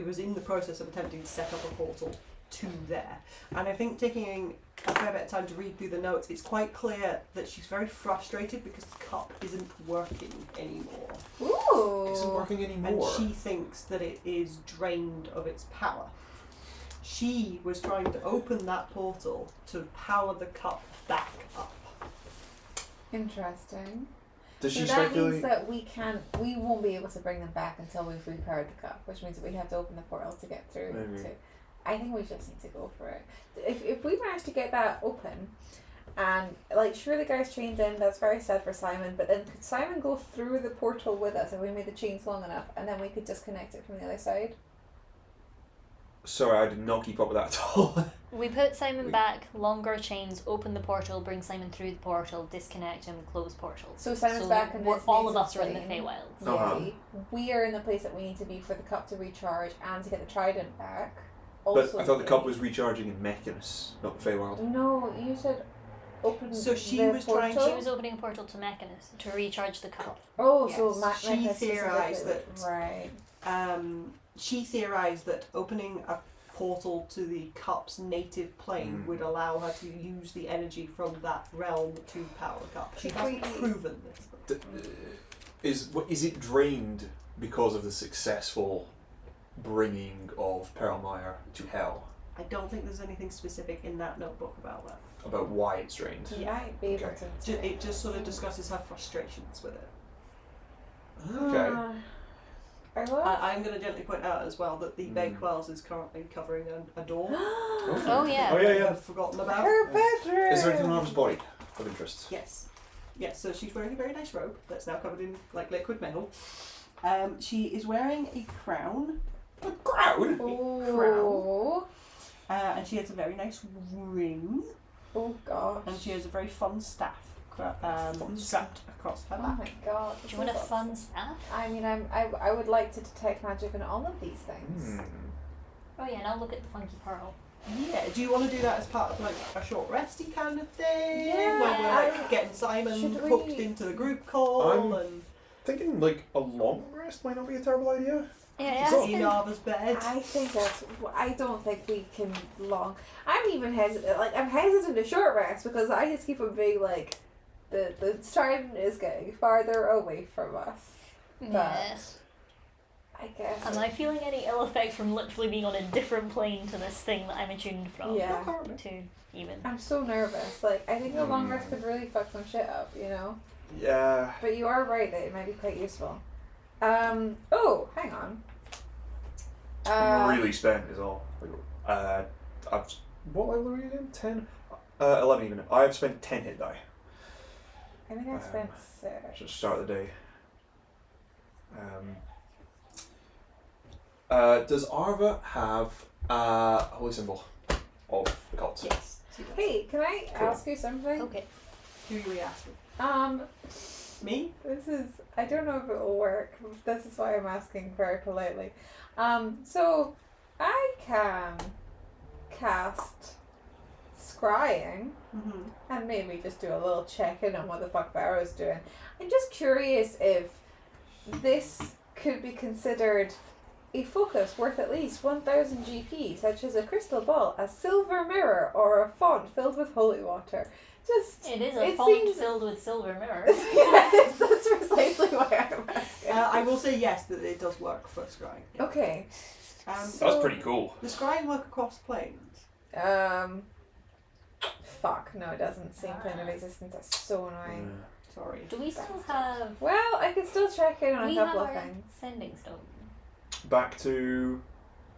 was in the process of attempting to set up a portal to there. And I think taking a fair bit of time to read through the notes, it's quite clear that she's very frustrated because the cup isn't working anymore. Ooh. Isn't working And anymore. she thinks that it is drained of its power. She was trying to open that portal to power the cup back up. Interesting. Does So she that speculate? means that we won't be able to bring them back until we've repowered the cup, which means that we have to open the portal to get through. Maybe. I think we just need to go for it. If we manage to get that open, and like sure the guy's chained in, that's very sad for Simon. But then could Simon go through the portal with us if we made the chains long enough, and then we could disconnect it from the other side? Sorry, I did not keep up with that at all. We put Simon back, longer chains, open the portal, bring Simon through the portal, disconnect him, close portals. So Simon's back in this all of native us are in the plane. Feywilds. Uh-huh. Yay. We are in the place that we need to be for the cup to recharge and to get the trident back. But Also I thought the yay. cup was recharging in Mechanus, not the Feywild. No, you said open. So she the was trying- portal? She was opening a portal to Mechanus to recharge the cup. Oh, Yes. so She Mechanus theorised specifically. Right. She theorised that opening a portal to the cup's native plane would allow her to use the energy from that realm to power the cup. She hasn't proven this. Is it drained because of the successful bringing of Pearlmire to hell? I don't think there's anything specific in that notebook about that. About why it's drained? You might be able Okay. to. It just sort of discusses her frustrations with it. Okay. I love. I'm going to gently point out as well that the Bane Quells is currently covering a door. Oh yeah. Oh yeah, yeah. I've forgotten about. Her bedroom. Is there anything on Arva's body of interest? Yes. Yes, so she's wearing a very nice robe that's now covered in like liquid metal. She is wearing a crown. A crown? Oh. And she has a very nice ring. Oh gosh. And she has a very fun staff strapped across her Oh back. my god. Do you want a fun staff? I mean, I would like to detect magic in all of these things. Oh yeah, and I'll look at the funky pearl. Yeah, do you want to do that as part of like a short resty kind of thing? Yeah. Where we're like getting Simon Should we- hooked into the group call I'm- and Thinking like a long rest might not be a terrible idea. Yeah, So- in Arva's bed. I think that's. I don't think we can long. I'm even hesitant. Like I'm hesitant to short rest because I just keep on being like, the starting is getting farther away from us. Yes. I guess. Am I feeling any ill effects from literally being on a different plane to this thing that I'm attuned from? Yeah. To even. I'm so nervous. Like I think a long rest could really fuck some shit up. You know. Yeah. But you are right that it might be quite useful. Oh, hang on. I'm really spent is all. What level are you in? 10? 11 even. I've spent 10 hit die. I think I spent 6. Just start of the day. Does Arva have a holy symbol of the cult? Yes. she does. Hey, can I Cool. ask you something? Okay. Who are we asking? Me? This is, I don't know if it will work. This is why I'm asking very politely. So I can cast scrying Mm-hmm. and maybe just do a little check in on what the fuck Barrow's doing. I'm just curious if this could be considered a focus worth at least 1000 GP, such as a crystal ball, a silver mirror, or a font filled with holy water. Just It is a It font seems- filled with silver mirrors. yes, that's precisely why I'm asking. I will say yes that it does work for scrying. Yeah. Okay. That's So- pretty cool. Does scrying work across planes? Fuck, no, it doesn't. Same plane of existence. That's so annoying. Sorry. Do we still have? Well, I can still check in on We a couple have of our things. sending stone. Back to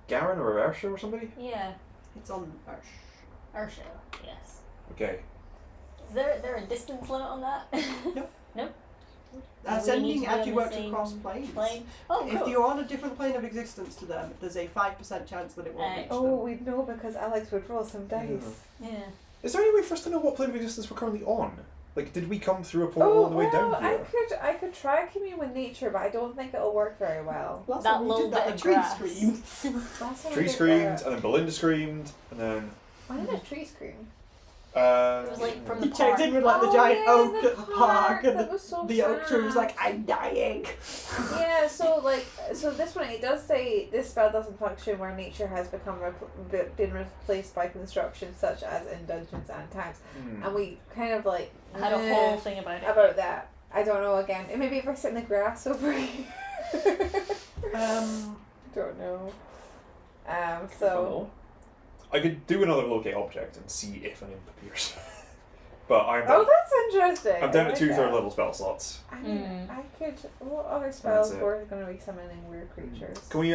Garen or Ursha or somebody? Yeah, It's on Ursh. Ursha. Yes. Okay. Is there a distance limit on that? No. Do we need Sending to be actually on the works same across planes. Plane. Oh, If cool. you're on a different plane of existence to them, there's a 5% chance that it won't reach Oh, them. we know because Alex would roll some dice. Yeah. Is there any way for us to know what plane of existence we're currently on? Like, did we come through a portal all the way down I here? could try commune with nature, but I don't think it'll work very well. Last That time we little did that, bit a of tree grass. screamed. Last time I Tree did screamed, that- and then Belinda screamed, and then Why did a tree scream? It was like from the You checked park. in with like the Oh, giant yeah, oak the at the park, and that was so the oak tree was sad. like, I'm dying. Yeah, so this one, it does say this spell doesn't function where nature has been replaced by construction such as in dungeons and towns. And we kind of like Had a whole thing about it. about that. I don't know again. And maybe if I sit in the grass over here. Don't know. So I could do another locate object and see if an imp appears. But I'm oh, that's interesting. I'm down I at like 2/3 that. level spell slots. I mean, Mm. I could. What other spells it. were going to be summoning weird creatures? Can we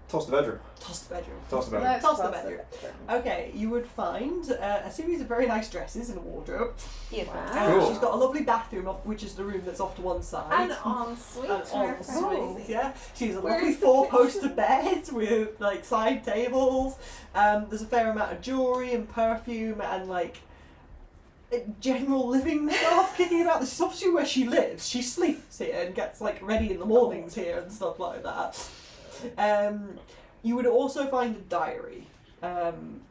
toss the bedroom? Toss the bedroom. Toss the bedroom. Let's Toss the toss bedroom. bedroom. Okay, you would find a series of very nice dresses in a wardrobe. Beautiful. Wow. Cool. She's got a lovely bathroom, which is the room that's off to one side. An ensuite. An reference. ensuite, yeah. She's a Where's lovely the four-poster kitchen? bed with like side tables. There's a fair amount of jewellery and perfume and like general living stuff kicking about. This is obviously where she lives. She sleeps here and gets like ready in the mornings here and stuff like that. You would also find a diary, on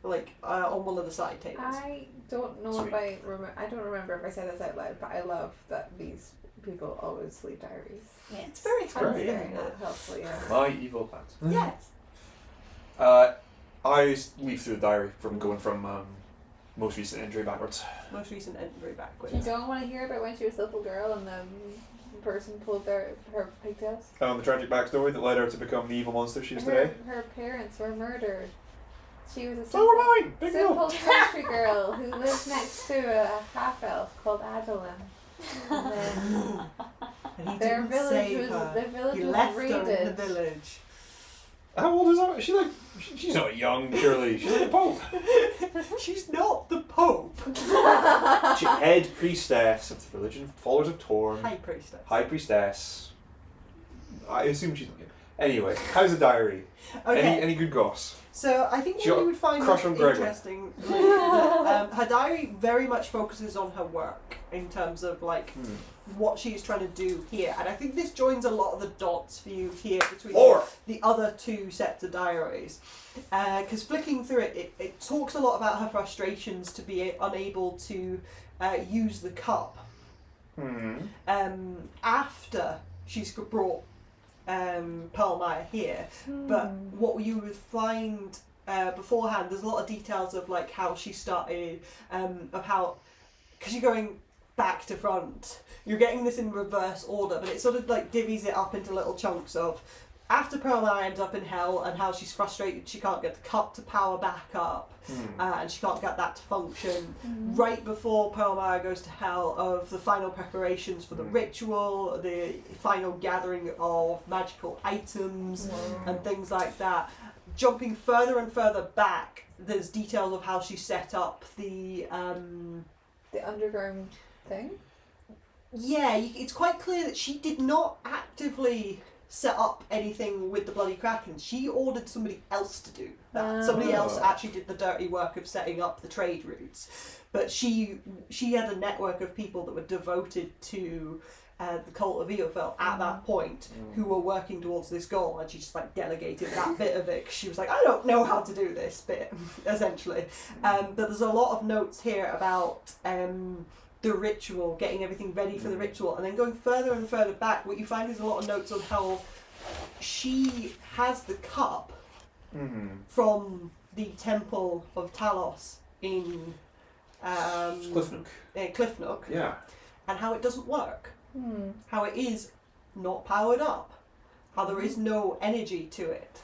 one of the side tables. I don't know Sweet. if I remember. I don't remember if I said this out loud, but I love that these people always leave diaries. Yeah. It's very That's handy, very isn't not it? helpful. Yeah. My evil plans. Yes. I leaf through the diary from going from most recent injury backwards. Most recent entry backwards. You don't want to hear about when she was a little girl and the person pulled her pigtails? And the tragic backstory that led her to become the evil monster she is today. Her parents were murdered. She was a So were mine! Big simple deal! country girl who lived next to a half-elf called Adolin. And then And he their didn't village save was her. their village He was left her in the raided. village. How old is her? She's like, she's not young, surely. She's like the Pope. She's not the Pope. She's head priestess of the religion, followers of Torm. High priestess. High priestess. I assume she's not young. Anyway, how's the diary? Okay. Any good goss? So I think She what got you would find crush on Gregor. interesting that, her diary very much focuses on her work in terms of like what she's trying to do here, and I think this joins a lot of the dots for you here between the other two sets of diaries. Because flicking through it talks a lot about her frustrations to be unable to use the cup after she's brought Pearlmire here. But what you would find beforehand, there's a lot of details of like how she started, of how, because you're going back to front, you're getting this in reverse order, but it sort of like divvies it up into little chunks of after Pearlmire ends up in hell and how she's frustrated she can't get the cup to power back up and she can't get that to function. Right before Pearlmire goes to hell, of the final preparations for the ritual, the final gathering of magical items and things like that. Jumping further and further back, there's details of how she set up the underground thing? Yeah, it's quite clear that she did not actively set up anything with the Bloody Kraken. She ordered somebody else to do that. Somebody else actually did the dirty work of setting up the trade routes. But she had a network of people that were devoted to the cult of Eofel at that point who were working towards this goal, and she just like delegated that bit of it 'cause she was like, I don't know how to do this bit, essentially. But there's a lot of notes here about the ritual, getting everything ready for the ritual, and then going further and further back, what you find is a lot of notes on how she has the cup from the Temple of Talos in Cliffnook, Yeah. and how it doesn't work. How it is not powered up, how there is no energy to it,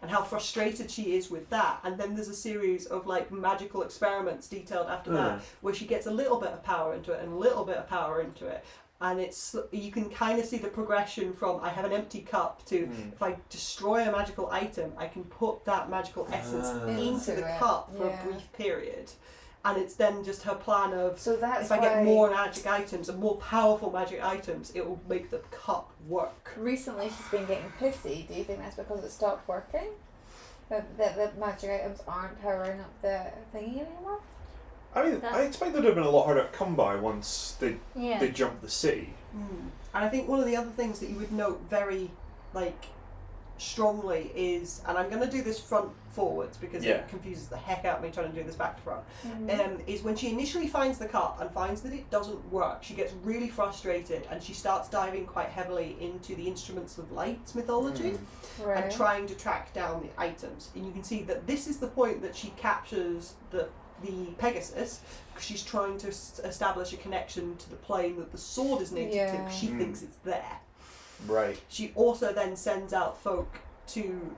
and how frustrated she is with that. And then there's a series of like magical experiments detailed after that, where she gets a little bit of power into it and a little bit of power into it, and it's, you can kind of see the progression from I have an empty cup to if I destroy a magical item, I can put that magical essence into the cup for a brief period. And it's then just her plan of, so that's if I get more magic items and more powerful magic items, it will make the cup work. Recently she's been getting pissy. Do you think that's because it stopped working? That the magic items aren't powering up the thingy anymore? I mean, I expect they'd have been a lot harder to come by once they jumped the city. And I think one of the other things that you would note very strongly is, and I'm going to do this front forwards because it confuses the heck out of me trying to do this back to front, is when she initially finds the cup and finds that it doesn't work, she gets really frustrated and she starts diving quite heavily into the Instruments of Light mythology and trying to track down the items. And you can see that this is the point that she captures the Pegasus, because she's trying to establish a connection to the plane that the sword is native to, because she thinks it's there. Right. She also then sends out folk to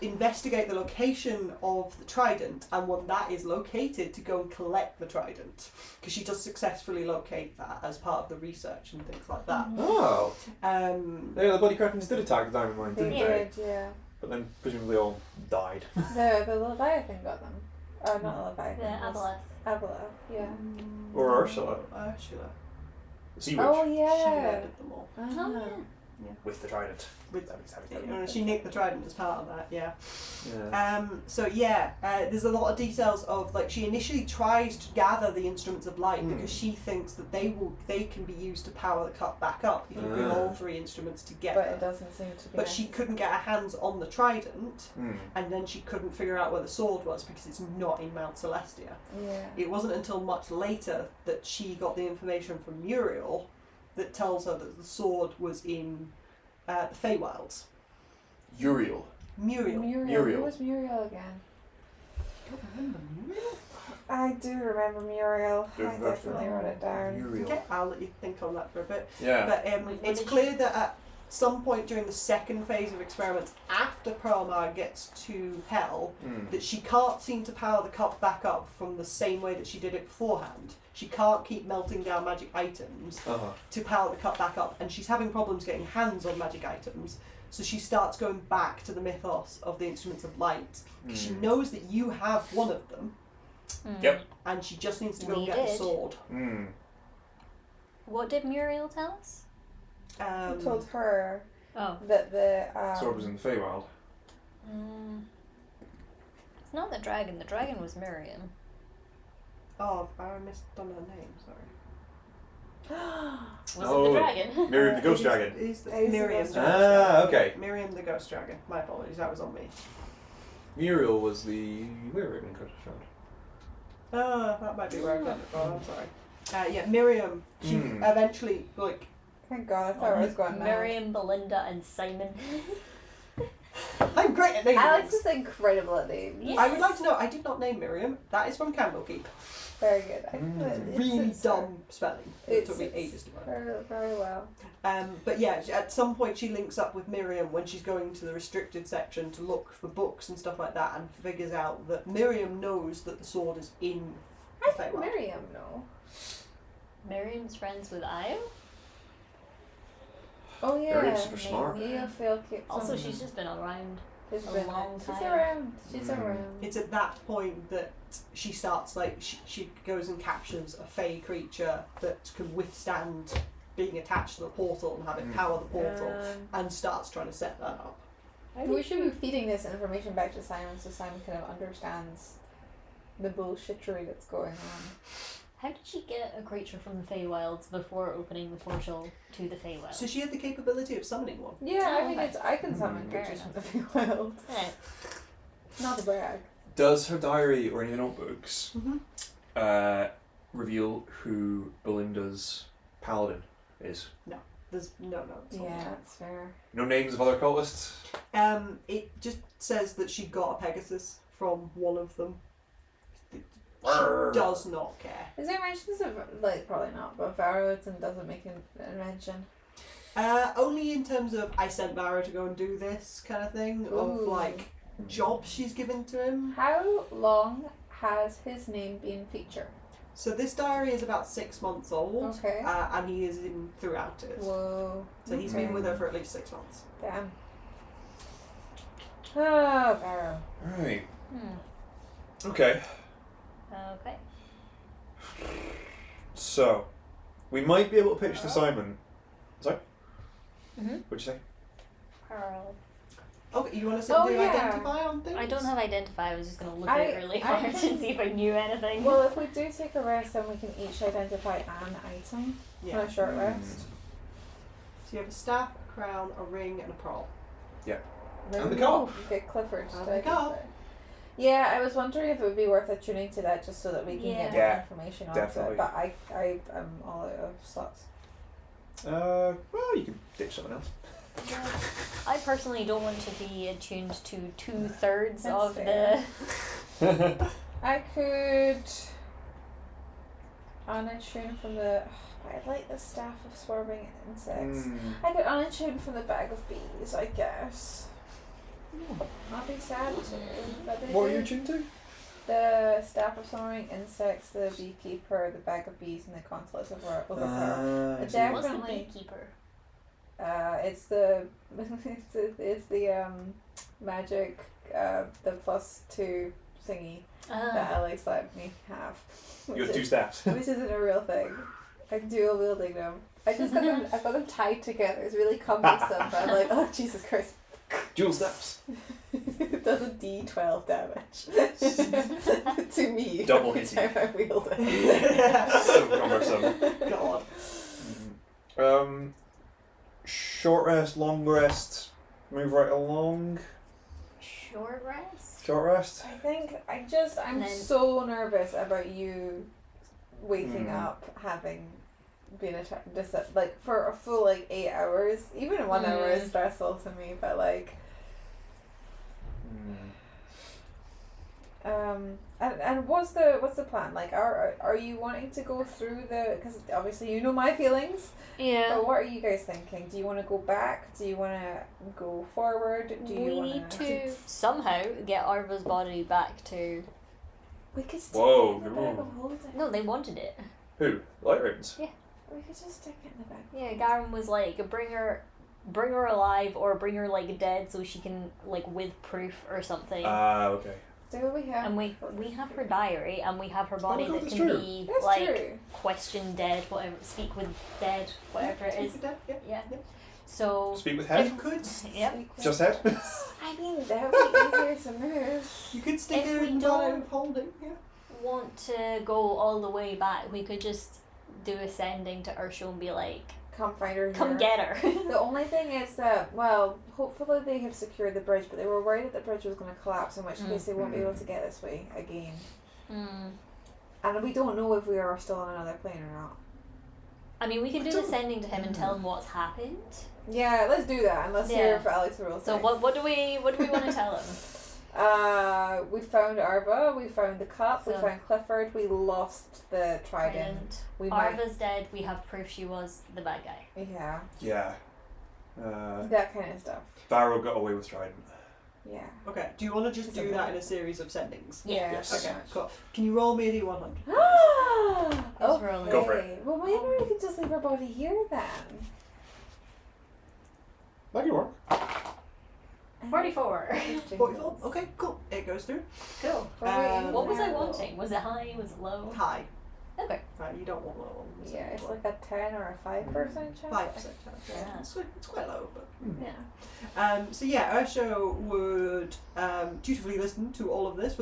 investigate the location of the trident, and when that is located, to go and collect the trident, because she does successfully locate that as part of the research and things like that. Oh. Yeah, the Bloody Krakens did attack the Diamond Mine, didn't they? They did, yeah. But then presumably all died. The Leviathan got them. Oh, not Leviathan. The Abeloth, yeah. Or Ursula. Ursula. The Sea Witch. Oh, She yeah. murdered them all. With the trident. She nicked the trident as part of that, Yeah. There's a lot of details of, like, she initially tries to gather the Instruments of Light because she thinks that they can be used to power the cup back up if you bring all three instruments together. But it doesn't seem to be. But she couldn't get her hands on the trident, and then she couldn't figure out where the sword was because it's not in Mount Celestia. Yeah. It wasn't until much later that she got the information from Muriel that tells her that the sword was in the Feywilds. Uriel. Muriel. Who was Muriel again? You don't remember Muriel? I do remember Muriel. I That's definitely wrote it down. Muriel. Okay, I'll let you think on that for a bit. Yeah. But What it's did clear that at some point during the second phase of experiments, after Pearlmire gets to Hell, that she can't seem to power the cup back up from the same way that she did it beforehand. She can't keep melting down magic items to power the cup back up, and she's having problems getting hands on magic items. So she starts going back to the mythos of the instruments of light, because she knows that you have one of them. Yep. And she just needs to go We and get the did. sword. What did Muriel tell us? I told her Oh. that the Sword was in the Feywild. It's not the dragon. The dragon was Miriam. Oh, I missed on her name, sorry. Was Oh, it the dragon? Miriam the Ghost It Dragon. is the It is the Miriam Ghost the Dragon. Ghost Dragon. Okay. Miriam the Ghost Dragon. My apologies, that was on me. Muriel was the Lyric Ghost Dragon. That might be where I got it from, I'm sorry. Yeah, Miriam, she eventually, like... Thank God, I thought I was going mad. Miriam, Belinda, and Simon. I'm great at naming Alex names. is incredible at names. Yes. I would like to know, I did not name Miriam. That is from Candlekeep. Very good. Really dumb spelling. It took me it's ages to learn. Very, very well. But yeah, at some point she links up with Miriam when she's going to the restricted section to look for books and stuff like that, and figures out that Miriam knows that the sword is in I the think Feywild. Miriam, no. Miriam's friends with Io? Oh yeah. Miriam's super smart. Yeah, Phil keeps Also, on- she's just been around. She's a been- long She's time. around. She's Mm. around. It's at that point that she starts, like, she goes and captures a fey creature that can withstand being attached to the portal and have it power the portal, and starts trying to set that up. We should be feeding this information back to Simon so Simon kind of understands the bullshittery that's going on. How did she get a creature from the Feywilds before opening the portal to the Feywilds? So she had the capability of summoning one. Yeah, Oh, I mean, okay. I can summon Fair creatures from enough. the Feywild. Right. Not to brag. Does her diary or any of the notebooks Mm-hmm. reveal who Belinda's paladin is? There's no notes. on Yeah, that. that's fair. No names of other cultists? It just says that she got a Pegasus from one of them. She does not care. Is there mentions of, like, probably not, but Varroodson doesn't make a mention. Only in terms of I sent Barrow to go and do this kind of thing, of Ooh. like jobs she's given to him. How long has his name been featured? So this diary is about 6 months old, Okay. and he is in throughout it. Whoa. So he's been with her for at least 6 months. Damn. Oh, Barrow. Right. Okay. Okay. So, we might be able to pitch to Simon. Sorry? Mm-hmm. What'd you say? Pearl. Okay, you want to Oh, do yeah. identify on things? I don't have identify. I was just gonna look at it really hard and see if I knew anything. Well, if we do take a rest, then we can each identify an item Yeah. on a short rest. So you have a staff, a crown, a ring, and a pearl. And the cup. Get Clifford to And the identify. cup. Yeah, I was wondering if it would be worth attuning to that just so that we can get more Yeah, information on definitely. it. But I am all out of slots. Well, you can ditch someone else. Yeah. I personally don't want to be attuned to 2/3 That's of fair. the. I could unattune from the. I like the staff of swarming insects. I could unattune from the bag of bees, I guess. Not be sad too, but they What are do. you tuned to? The staff of swarming insects, the beekeeper, the bag of bees, and the consulate of overpower. I see. Definitely. What's the beekeeper? It's the it's the magic the +2 thingy that Alex let me have. You got Which 2 is- steps. Which isn't a real thing. I'm dual wielding them. I just got them. I've got them tied together. It's really cumbersome. But I'm like, oh Jesus Christ! Dual steps. It does a D12 damage to me Double every hitting. time I wield it. So cumbersome. God. Short rest, long rest, move right along. Short rest? Short rest. I think I'm And then- so nervous about you waking up having been attacked like for a full like 8 hours. Even 1 hour is stressful to me, but like And what's the plan? Like, are you wanting to go through because obviously you know my feelings. Yeah. But what are you guys thinking? Do you want to go back? Do you want to go forward? Do you We want need to somehow get Arva's body back to. We could stick Whoa, it in the bag of holding. No, they wanted it. Who? Light Ravens? We could just stick it in the bag. Yeah, Garen was like, bring her alive or bring her like dead so she can like with proof or something. Okay. Do what we have. And we have her diary and we have her body God, that that's can true. be That's like true. question dead, whatever, speak with dead, whatever it is. Yeah. Yeah. So Speak with head? You could. yep. Just head? I mean, that would be easier to move. You could stick If her we in don't- of holding. Yeah. Want to go all the way back, we could just do ascending to Ursula and be like, Come find her here. come get her. The only thing is that, well, hopefully they have secured the bridge, but they were worried that the bridge was going to collapse, in which case they won't be able to get this way again. And we don't know if we are still on another plane or not. I mean, we can do the sending to him and tell him what's happened. Yeah, let's do that, and let's hear Yeah. for Alex Rule. So what do we want to tell him? We found Arva, we found the cup, we So- found Clifford, we lost the trident. We Arva's dead. We have proof she was the bad guy. Yeah, Yeah. that kind of stuff. Barrow got away with Trident. Yeah. Okay. Do you want to just do that in a series of sendings? Yeah. Yes. Okay. Cool. Can you roll me a d100? Okay. rolling. Go for it. Well, maybe we could just leave our body here then. That could work. 44. 44. Okay. Cool. It goes through. Cool. What was I wanting? Was it high? Was it low? High. Okay. Right. You don't want low. Yeah, it's like a 10 or a 5% chance. 5% chance. Yeah. Yeah. It's quite low, but. Yeah. So yeah, Ursula would dutifully listen to all of this.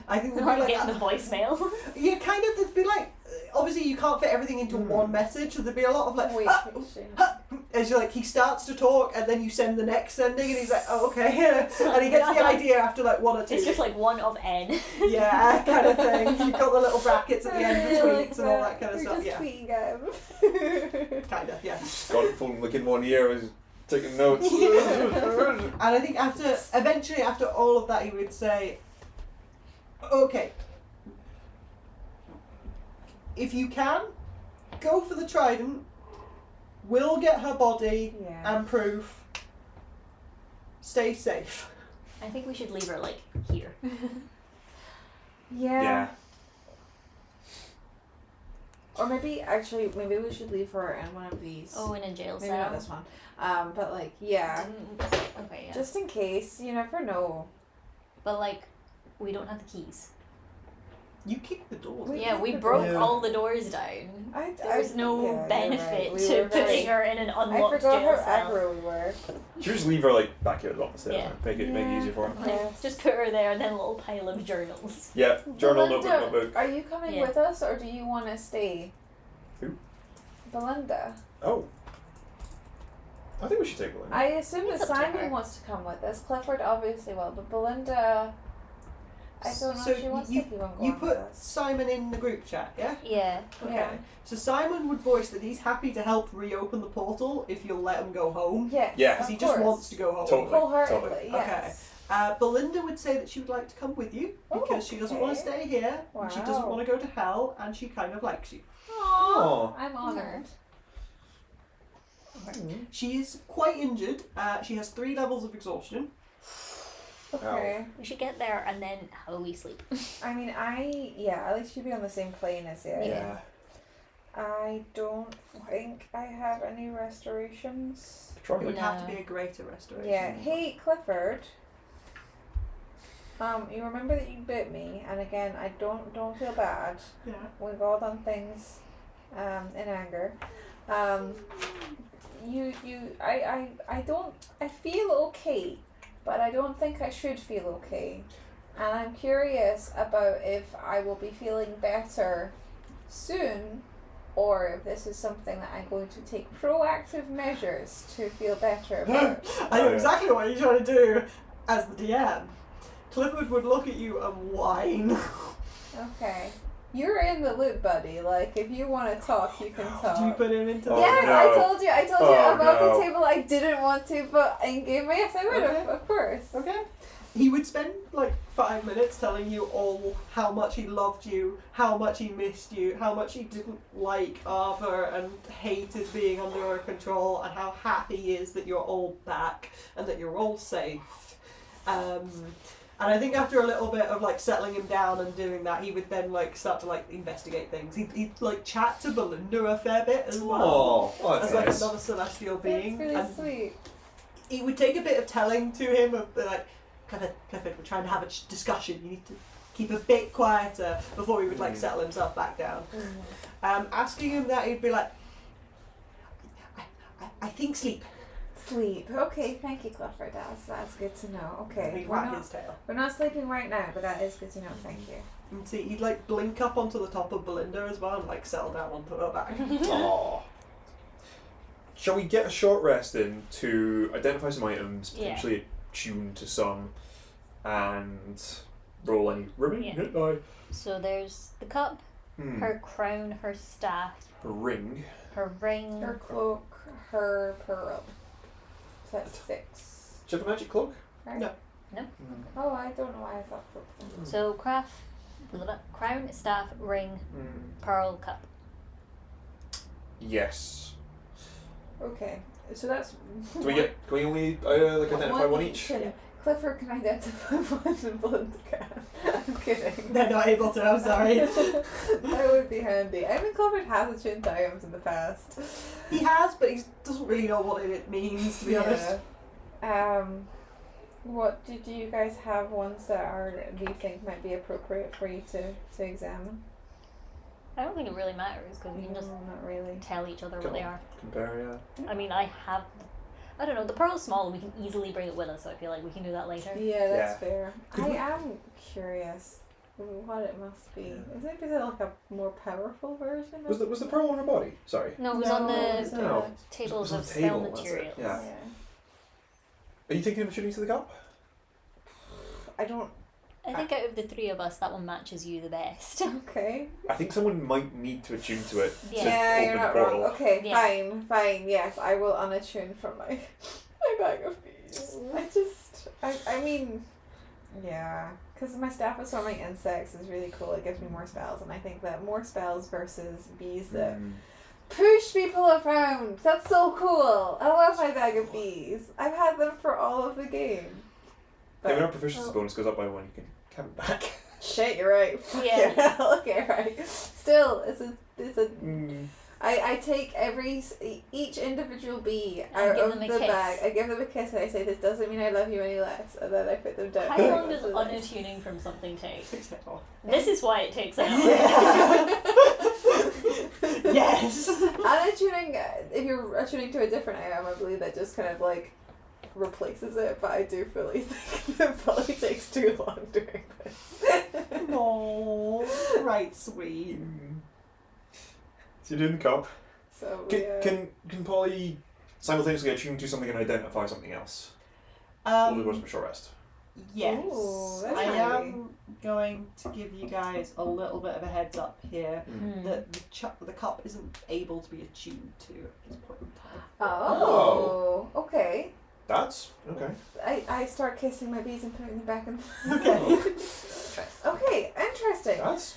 I think they'd be Not like, getting the voicemail. yeah, kind of. They'd be like, obviously you can't fit everything into one message, so there'd be a lot of like, Wait, as you're like, he starts to talk, and then you send the next sending, and he's like, oh okay, and he gets the idea after like one or two. It's just like one of N. Yeah, kind of thing. You've got the little brackets at the end for tweets and all that kind of We're stuff. just Yeah, tweeting him. kind of. Yeah. Got it full like in 1 year, was taking notes. And I think eventually after all of that, he would say, okay, if you can, go for the trident, we'll get her body Yeah. and proof, stay safe. I think we should leave her like here. Yeah. Or maybe we should leave her in one of these. Oh, in a jail maybe cell. not this one. But like, yeah. Okay, yeah. Just in case, you never know. But like, we don't have the keys. You kick the doors. We- Yeah, we the broke doors. all the doors down. There's no yeah, you're benefit right. We to were putting very- her in an I unlocked forgot jail how cell. aggro we were. Should we just leave her like back here at the bottom of the stairs? Yeah. Then? Make it easier for her. Like, Yes. just put her there and then a little pile of journals. Yeah, journal, Belinda, notebook. are you coming Yeah. with us, or do you want to stay? Who? Belinda. Oh. I think we should take Belinda. I assume that It's up to her. Simon wants to come with us. Clifford obviously will, but Belinda, I don't know So if she wants to keep on going You with put us. Simon in the group chat, yeah? Yeah. Okay. Yeah. So Simon would voice that he's happy to help reopen the portal if you'll let him go home. Yes, Yeah. Because he of just course. wants to go home. Totally. Wholeheartedly, Totally. yes. Belinda would say that she would like to come with you because she doesn't want to okay. stay here and she doesn't Wow. want to go to hell and she kind of likes you. Oh. I'm honoured. She is quite injured. She has 3 levels of exhaustion. Okay. We should get there and then how we sleep. I mean, at least she'd be on the same plane as you. Yeah. I don't think I have any restorations. It Try would like have to be a greater restoration. Yeah. Hey, Clifford. You remember that you bit me, and again, I don't feel bad. Yeah. We've all done things, in anger. I feel okay, but I don't think I should feel okay. And I'm curious about if I will be feeling better soon, or if this is something that I'm going to take proactive measures to feel better about. I know exactly what you're trying to do as the DM. Clifford would look at you and whine. Okay. You're in the loop, buddy. Like, if you want to talk, you can talk. Did you put him into the Oh, Yes, no. I told you Oh, about no. the table I didn't want to, but in game, yes, I would have, Okay. of course. Okay. he would spend like 5 minutes telling you all how much he loved you, how much he missed you, how much he didn't like Arthur and hated being under her control, and how happy he is that you're all back and that you're all safe. And I think after a little bit of like settling him down and doing that, he would then like start to like investigate things. He'd like chat to Belinda a fair bit as well. Oh, As that's like nice. another celestial being. That's really And sweet. it would take a bit of telling to him of like, Clifford, we're trying to have a discussion. You need to keep a bit quieter before he would like settle himself back down. Asking him that, he'd be like, I think sleep. Sleep. Okay, thank you, Clifford. That's good to know. Okay. He'd wag his tail. We're not sleeping right now, but that is good to know. Thank you. And see, he'd like blink up onto the top of Belinda as well and like settle down onto her back. Aw. Shall we get a short rest in to identify some items, potentially attune to some, and roll any ribbon? Yeah. Hit die. So there's the cup, her crown, her staff, A ring. her ring. Her cloak, her pearl. So that's 6. Do you have a magic cloak? Right? No. Oh, I don't know why I thought cloak. So crown, staff, ring, pearl, cup. Yes. Okay, so that's. Can we only like identify one each? And Clifford can identify one and Belinda can. I'm kidding. They're not able to, I'm sorry. That would be handy. I mean, Clifford has attuned to items in the past. He has, but he doesn't really know what it means, to be honest. What did you guys have ones that you think might be appropriate for you to examine? I don't think it really matters because we can just not really. tell each other what they are. Compare, yeah. I mean, I don't know, the pearl's small, we can easily bring it with us, so I feel like we can do that later. Yeah, that's Yeah. fair. Could I we- am curious what it must be. Is it like a more powerful version? Was the pearl on her body? Sorry. No, it was on it's the No. tables It of was on the spell table, was it? materials. Yeah. Are you thinking of shooting to the cup? I don't. I think out of the three of us, that one matches you the best. Okay. I think someone might need to attune to it Yeah. to Yeah, open you're the not portal. wrong. Okay, Yeah. fine. Yes, I will unattune from my bag of bees. I mean, yeah, because my staff of swarming insects is really cool. It gives me more spells, and I think that more spells versus bees that push people around. That's so cool. I love my bag of bees. I've had them for all of the game. Yeah, when our proficiency bonus goes up by 1, you can have it back. Shit, you're right. Yeah. Okay, right. Still, it's a. I take each individual bee And out give of them the a kiss. bag. I give them a kiss and I say, "This doesn't mean I love you any less," and then I put them down. How long does unattuning from something take? This is why it takes an hour. Yes. Unattuning, if you're attuning to a different item, I believe that just kind of like replaces it, but I do fully think it probably takes too long doing this. Oh, right, sweet. So you're doing the cup. So Can, yeah. can Polly simultaneously attune to something and identify something else? Or do we go to a short rest? Yes. Ooh, that's I handy. am going to give you guys a little bit of a heads up here that the cup isn't able to be attuned to at this point in time. Oh, okay. That's okay. I start kissing my bees and putting them back in. Okay. Okay, interesting. That's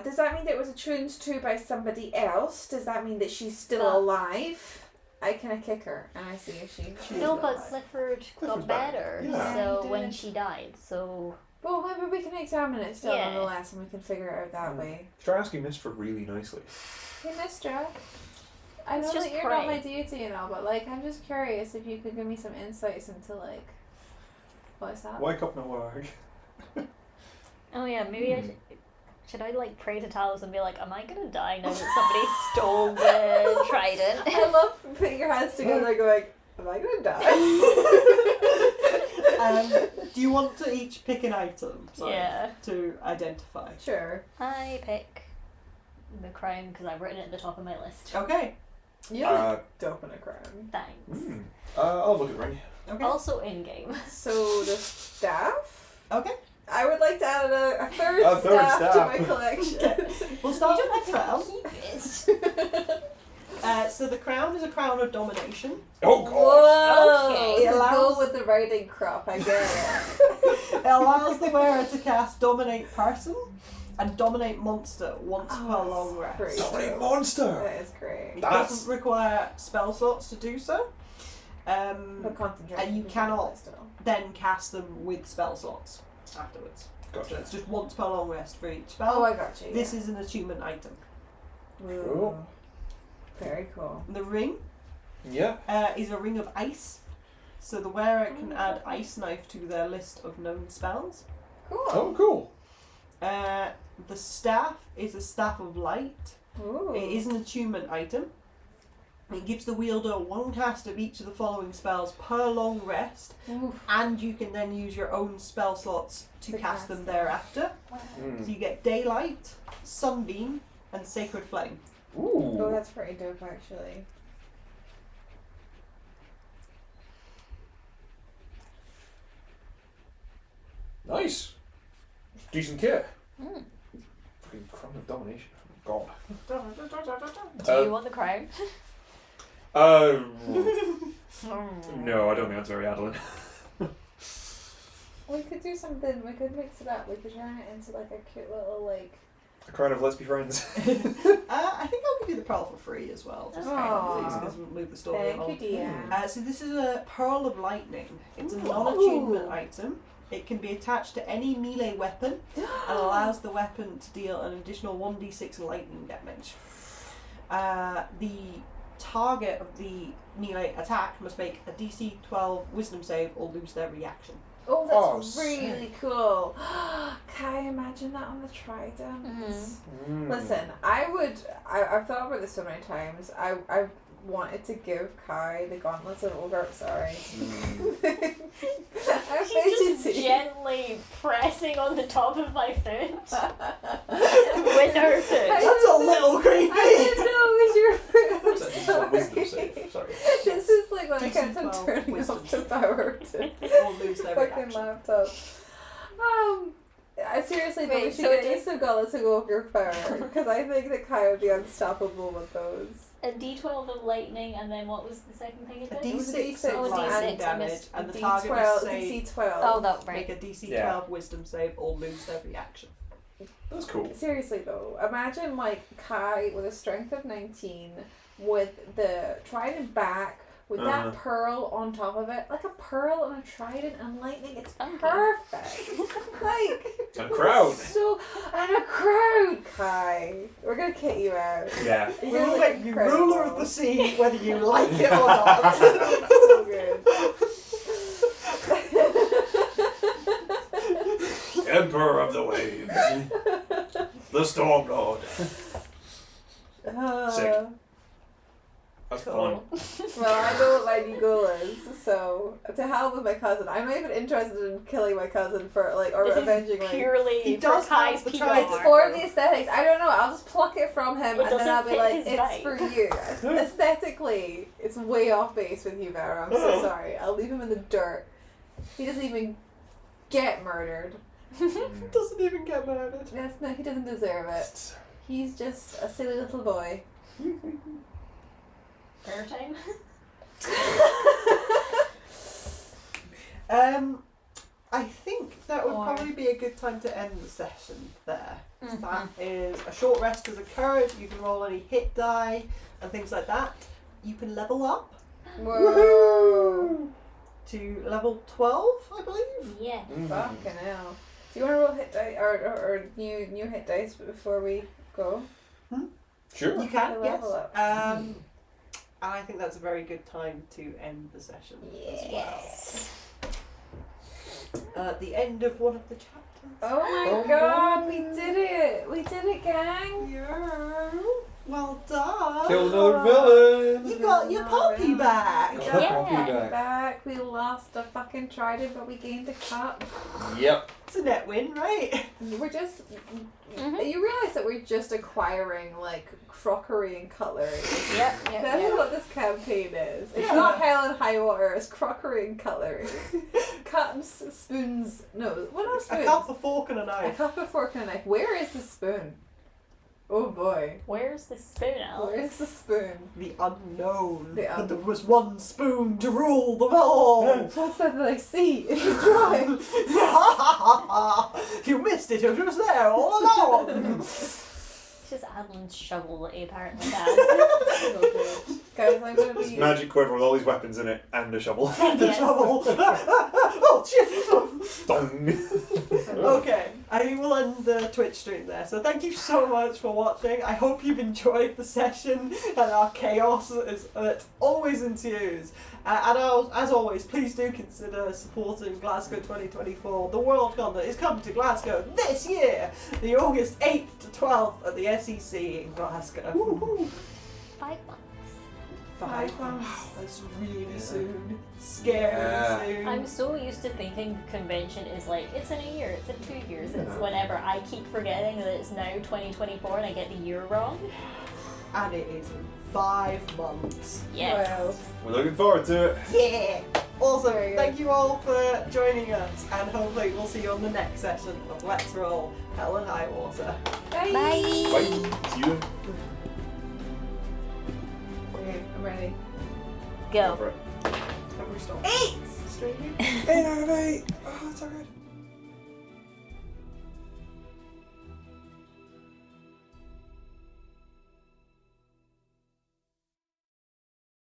Does that mean that it was attuned to by somebody else? Does that mean that she's still But- alive? I kind of kick her and I see if she's No, still but alive. Clifford Clifford's got back. better, Yeah. so He when did. she died, so... Well, maybe we can examine it still Yeah. nonetheless and we can figure it out that way. Try asking Mistford really nicely. Hey, Mistra. I Let's know just that you're not pray. my deity and all, but like, I'm just curious if you could give me some insights into like, what's that? Why cup no work? Oh yeah, maybe should I like pray to Talos and be like, am I gonna die now that somebody stole the trident? I love putting your hands together and going, am I gonna die? Do you want to each pick an item Yeah. to identify? Sure. I pick the crown because I've written it at the top of my list. Okay. You're dope in a crown. Thanks. I'll look at the ring. Okay. Also in game. So the staff? Okay. I would like to add a third, A third staff to staff. my collection. We'll start You with don't have 12. to keep it. So the crown is a crown of domination. Oh god! Whoa! Okay. To Allows- go with the riding crop, I get it. It allows the wearer to cast Dominate Person and Dominate Monster once per that's long rest. pretty Dominate cool. monster! That is great. It That's- doesn't require spell slots to do so. But concentration. And you is cannot- still. Then cast them with spell slots afterwards. So Gotcha. it's just once per long rest for each spell. Oh, I got you. This is an attunement item. Ooh. Cool. Very cool. The ring Yeah. is a ring of ice. So the wearer can add Ice Knife to their list of known spells. Cool. Oh, cool. The staff is a Staff of Light. Ooh. It is an attunement item. It gives the wielder one cast of each of the following spells per long rest, Oof. and you can then use your own spell slots to To cast cast them them. thereafter. So Mm. you get Daylight, Sunbeam, and Sacred Flame. Oh, Ooh. that's pretty dope, actually. Nice. Decent kit. Mm. Fucking crown of domination. God. Do you want the crown? Uh, no, I don't think that's very Adolin. We could do something. We could mix it up. We could turn it into like a cute little like. A crown of let's be friends. I think I'll give you the pearl for free as well, just Aw. because we'll move the story Thank along. you, dear. So this is a Pearl of Lightning. It's a Ooh. non-attunement item. It can be attached to any melee weapon and allows the weapon to deal an additional 1d6 lightning damage. The target of the melee attack must make a DC 12 Wisdom save or lose their reaction. Oh, that's Oh, really cool. Can I imagine that on the trident? Mm. Listen, I've thought about this so many times. I wanted to give Kai the gauntlets of Ogre. Sorry. I'm She's just fidgety. gently pressing on the top of my foot with her foot. That's a little creepy! I didn't know it was your foot. That's I'm just a wisdom sorry. save. Sorry. This is like when I DC kept on 12 turning wisdom off the save. power to Or lose their fucking reaction. laptop. I seriously think we Wait, should so get it use of gauntlets of Ogre power because I think that Kai would be unstoppable with those. A d12 of lightning, and then what was the second thing A again? It was a D6 D6 of Oh, lightning D6, I damage, missed and the target must say DC12. Oh, that make right. a DC Yeah. 12 Wisdom save or lose their reaction. That's cool. Seriously though, imagine like Kai with a strength of 19 with the trident back with that pearl on top of it, like a pearl and a trident and lightning. It's Okay. perfect. Like A crowd. so, and a crowd, Kai. We're gonna kit you out. Yeah. You're We'll gonna make look you incredible. ruler of the sea, whether you like it or not. So good. Emperor of the waves. The Storm Lord. Sick. That's Cool. fun. Well, I know what my new goal is, so to hell with my cousin. I'm not even interested in killing my cousin for like or This avenging is like. purely He for does Kai's have the PR. trident. It's for the aesthetics. I don't know. I'll just pluck it from him, It and then I'll be doesn't like, fit his "It's for you." Aesthetically, it's way off base with you, Vera. I'm so sorry. I'll leave him in the dirt. He doesn't even get murdered. Doesn't even get murdered. Yes, no, he doesn't deserve it. He's just a silly little boy. Prayer time. I think that would Or- probably be a good time to end the session there. Mhm. That is a short rest has occurred. You can roll any hit die and things like that. You can level up Whoa! to level 12, I believe. Yeah. Fucking hell. Do you want to roll hit dice or new hit dice before we go? Sure. You can, To yes. level up. And I think that's a very good time to end the session as well. Yes. At the end of one of the chapters. Oh my Oh god, no. we did it! We did it, gang! Yeah. Well done. Kill another villain. You got your puppy back. We Got got the our puppy puppy back. back. We lost a fucking trident, but we gained a cup. Yep. It's a net win, right? We're just. Mhm. You realise that we're just acquiring, like, crockery and cutlery. Yep. That's what this campaign is. It's Yeah. not hell and high water, it's crockery and cutlery. Cups, spoons. No, what else A spoons? cup, a fork, and a A knife. cup, a fork, and a knife. Where is the spoon? Oh boy. Where's the spoon, Alex? Where's the spoon? The unknown. The But there was one spoon to rule them all. What's that I see? Drive. You missed it. It was there all along. It's just Adolin's shovel that he apparently has. Guys, I'm gonna This be. magic quiver with all these weapons in it and a shovel. The Yes. trouble. Oh shit. Dong. Okay, I will end the Twitch stream there. So thank you so much for watching. I hope you've enjoyed the session and our chaos that always ensues. And as always, please do consider supporting Glasgow 2024. The Worldcon that is coming to Glasgow this year, the August 8th to 12th at the SEC in Glasgow. 5 months. 5 months. That's really soon. Scary soon. I'm so used to thinking convention is like, it's in a year, it's in 2 years, it's Yeah. whenever. I keep forgetting that it's now 2024 and I get the year wrong. And it is in 5 months. Yes. Well, We're looking forward to it. Yeah! Also, Very good. thank you all for joining us, and hopefully we'll see you on the next session of Let's Roll Hell and Highwater. bye. Bye. See you. Okay, I'm ready. Go. for it. Have we stopped 8! streaming? Hey, mate. Oh, it's so good.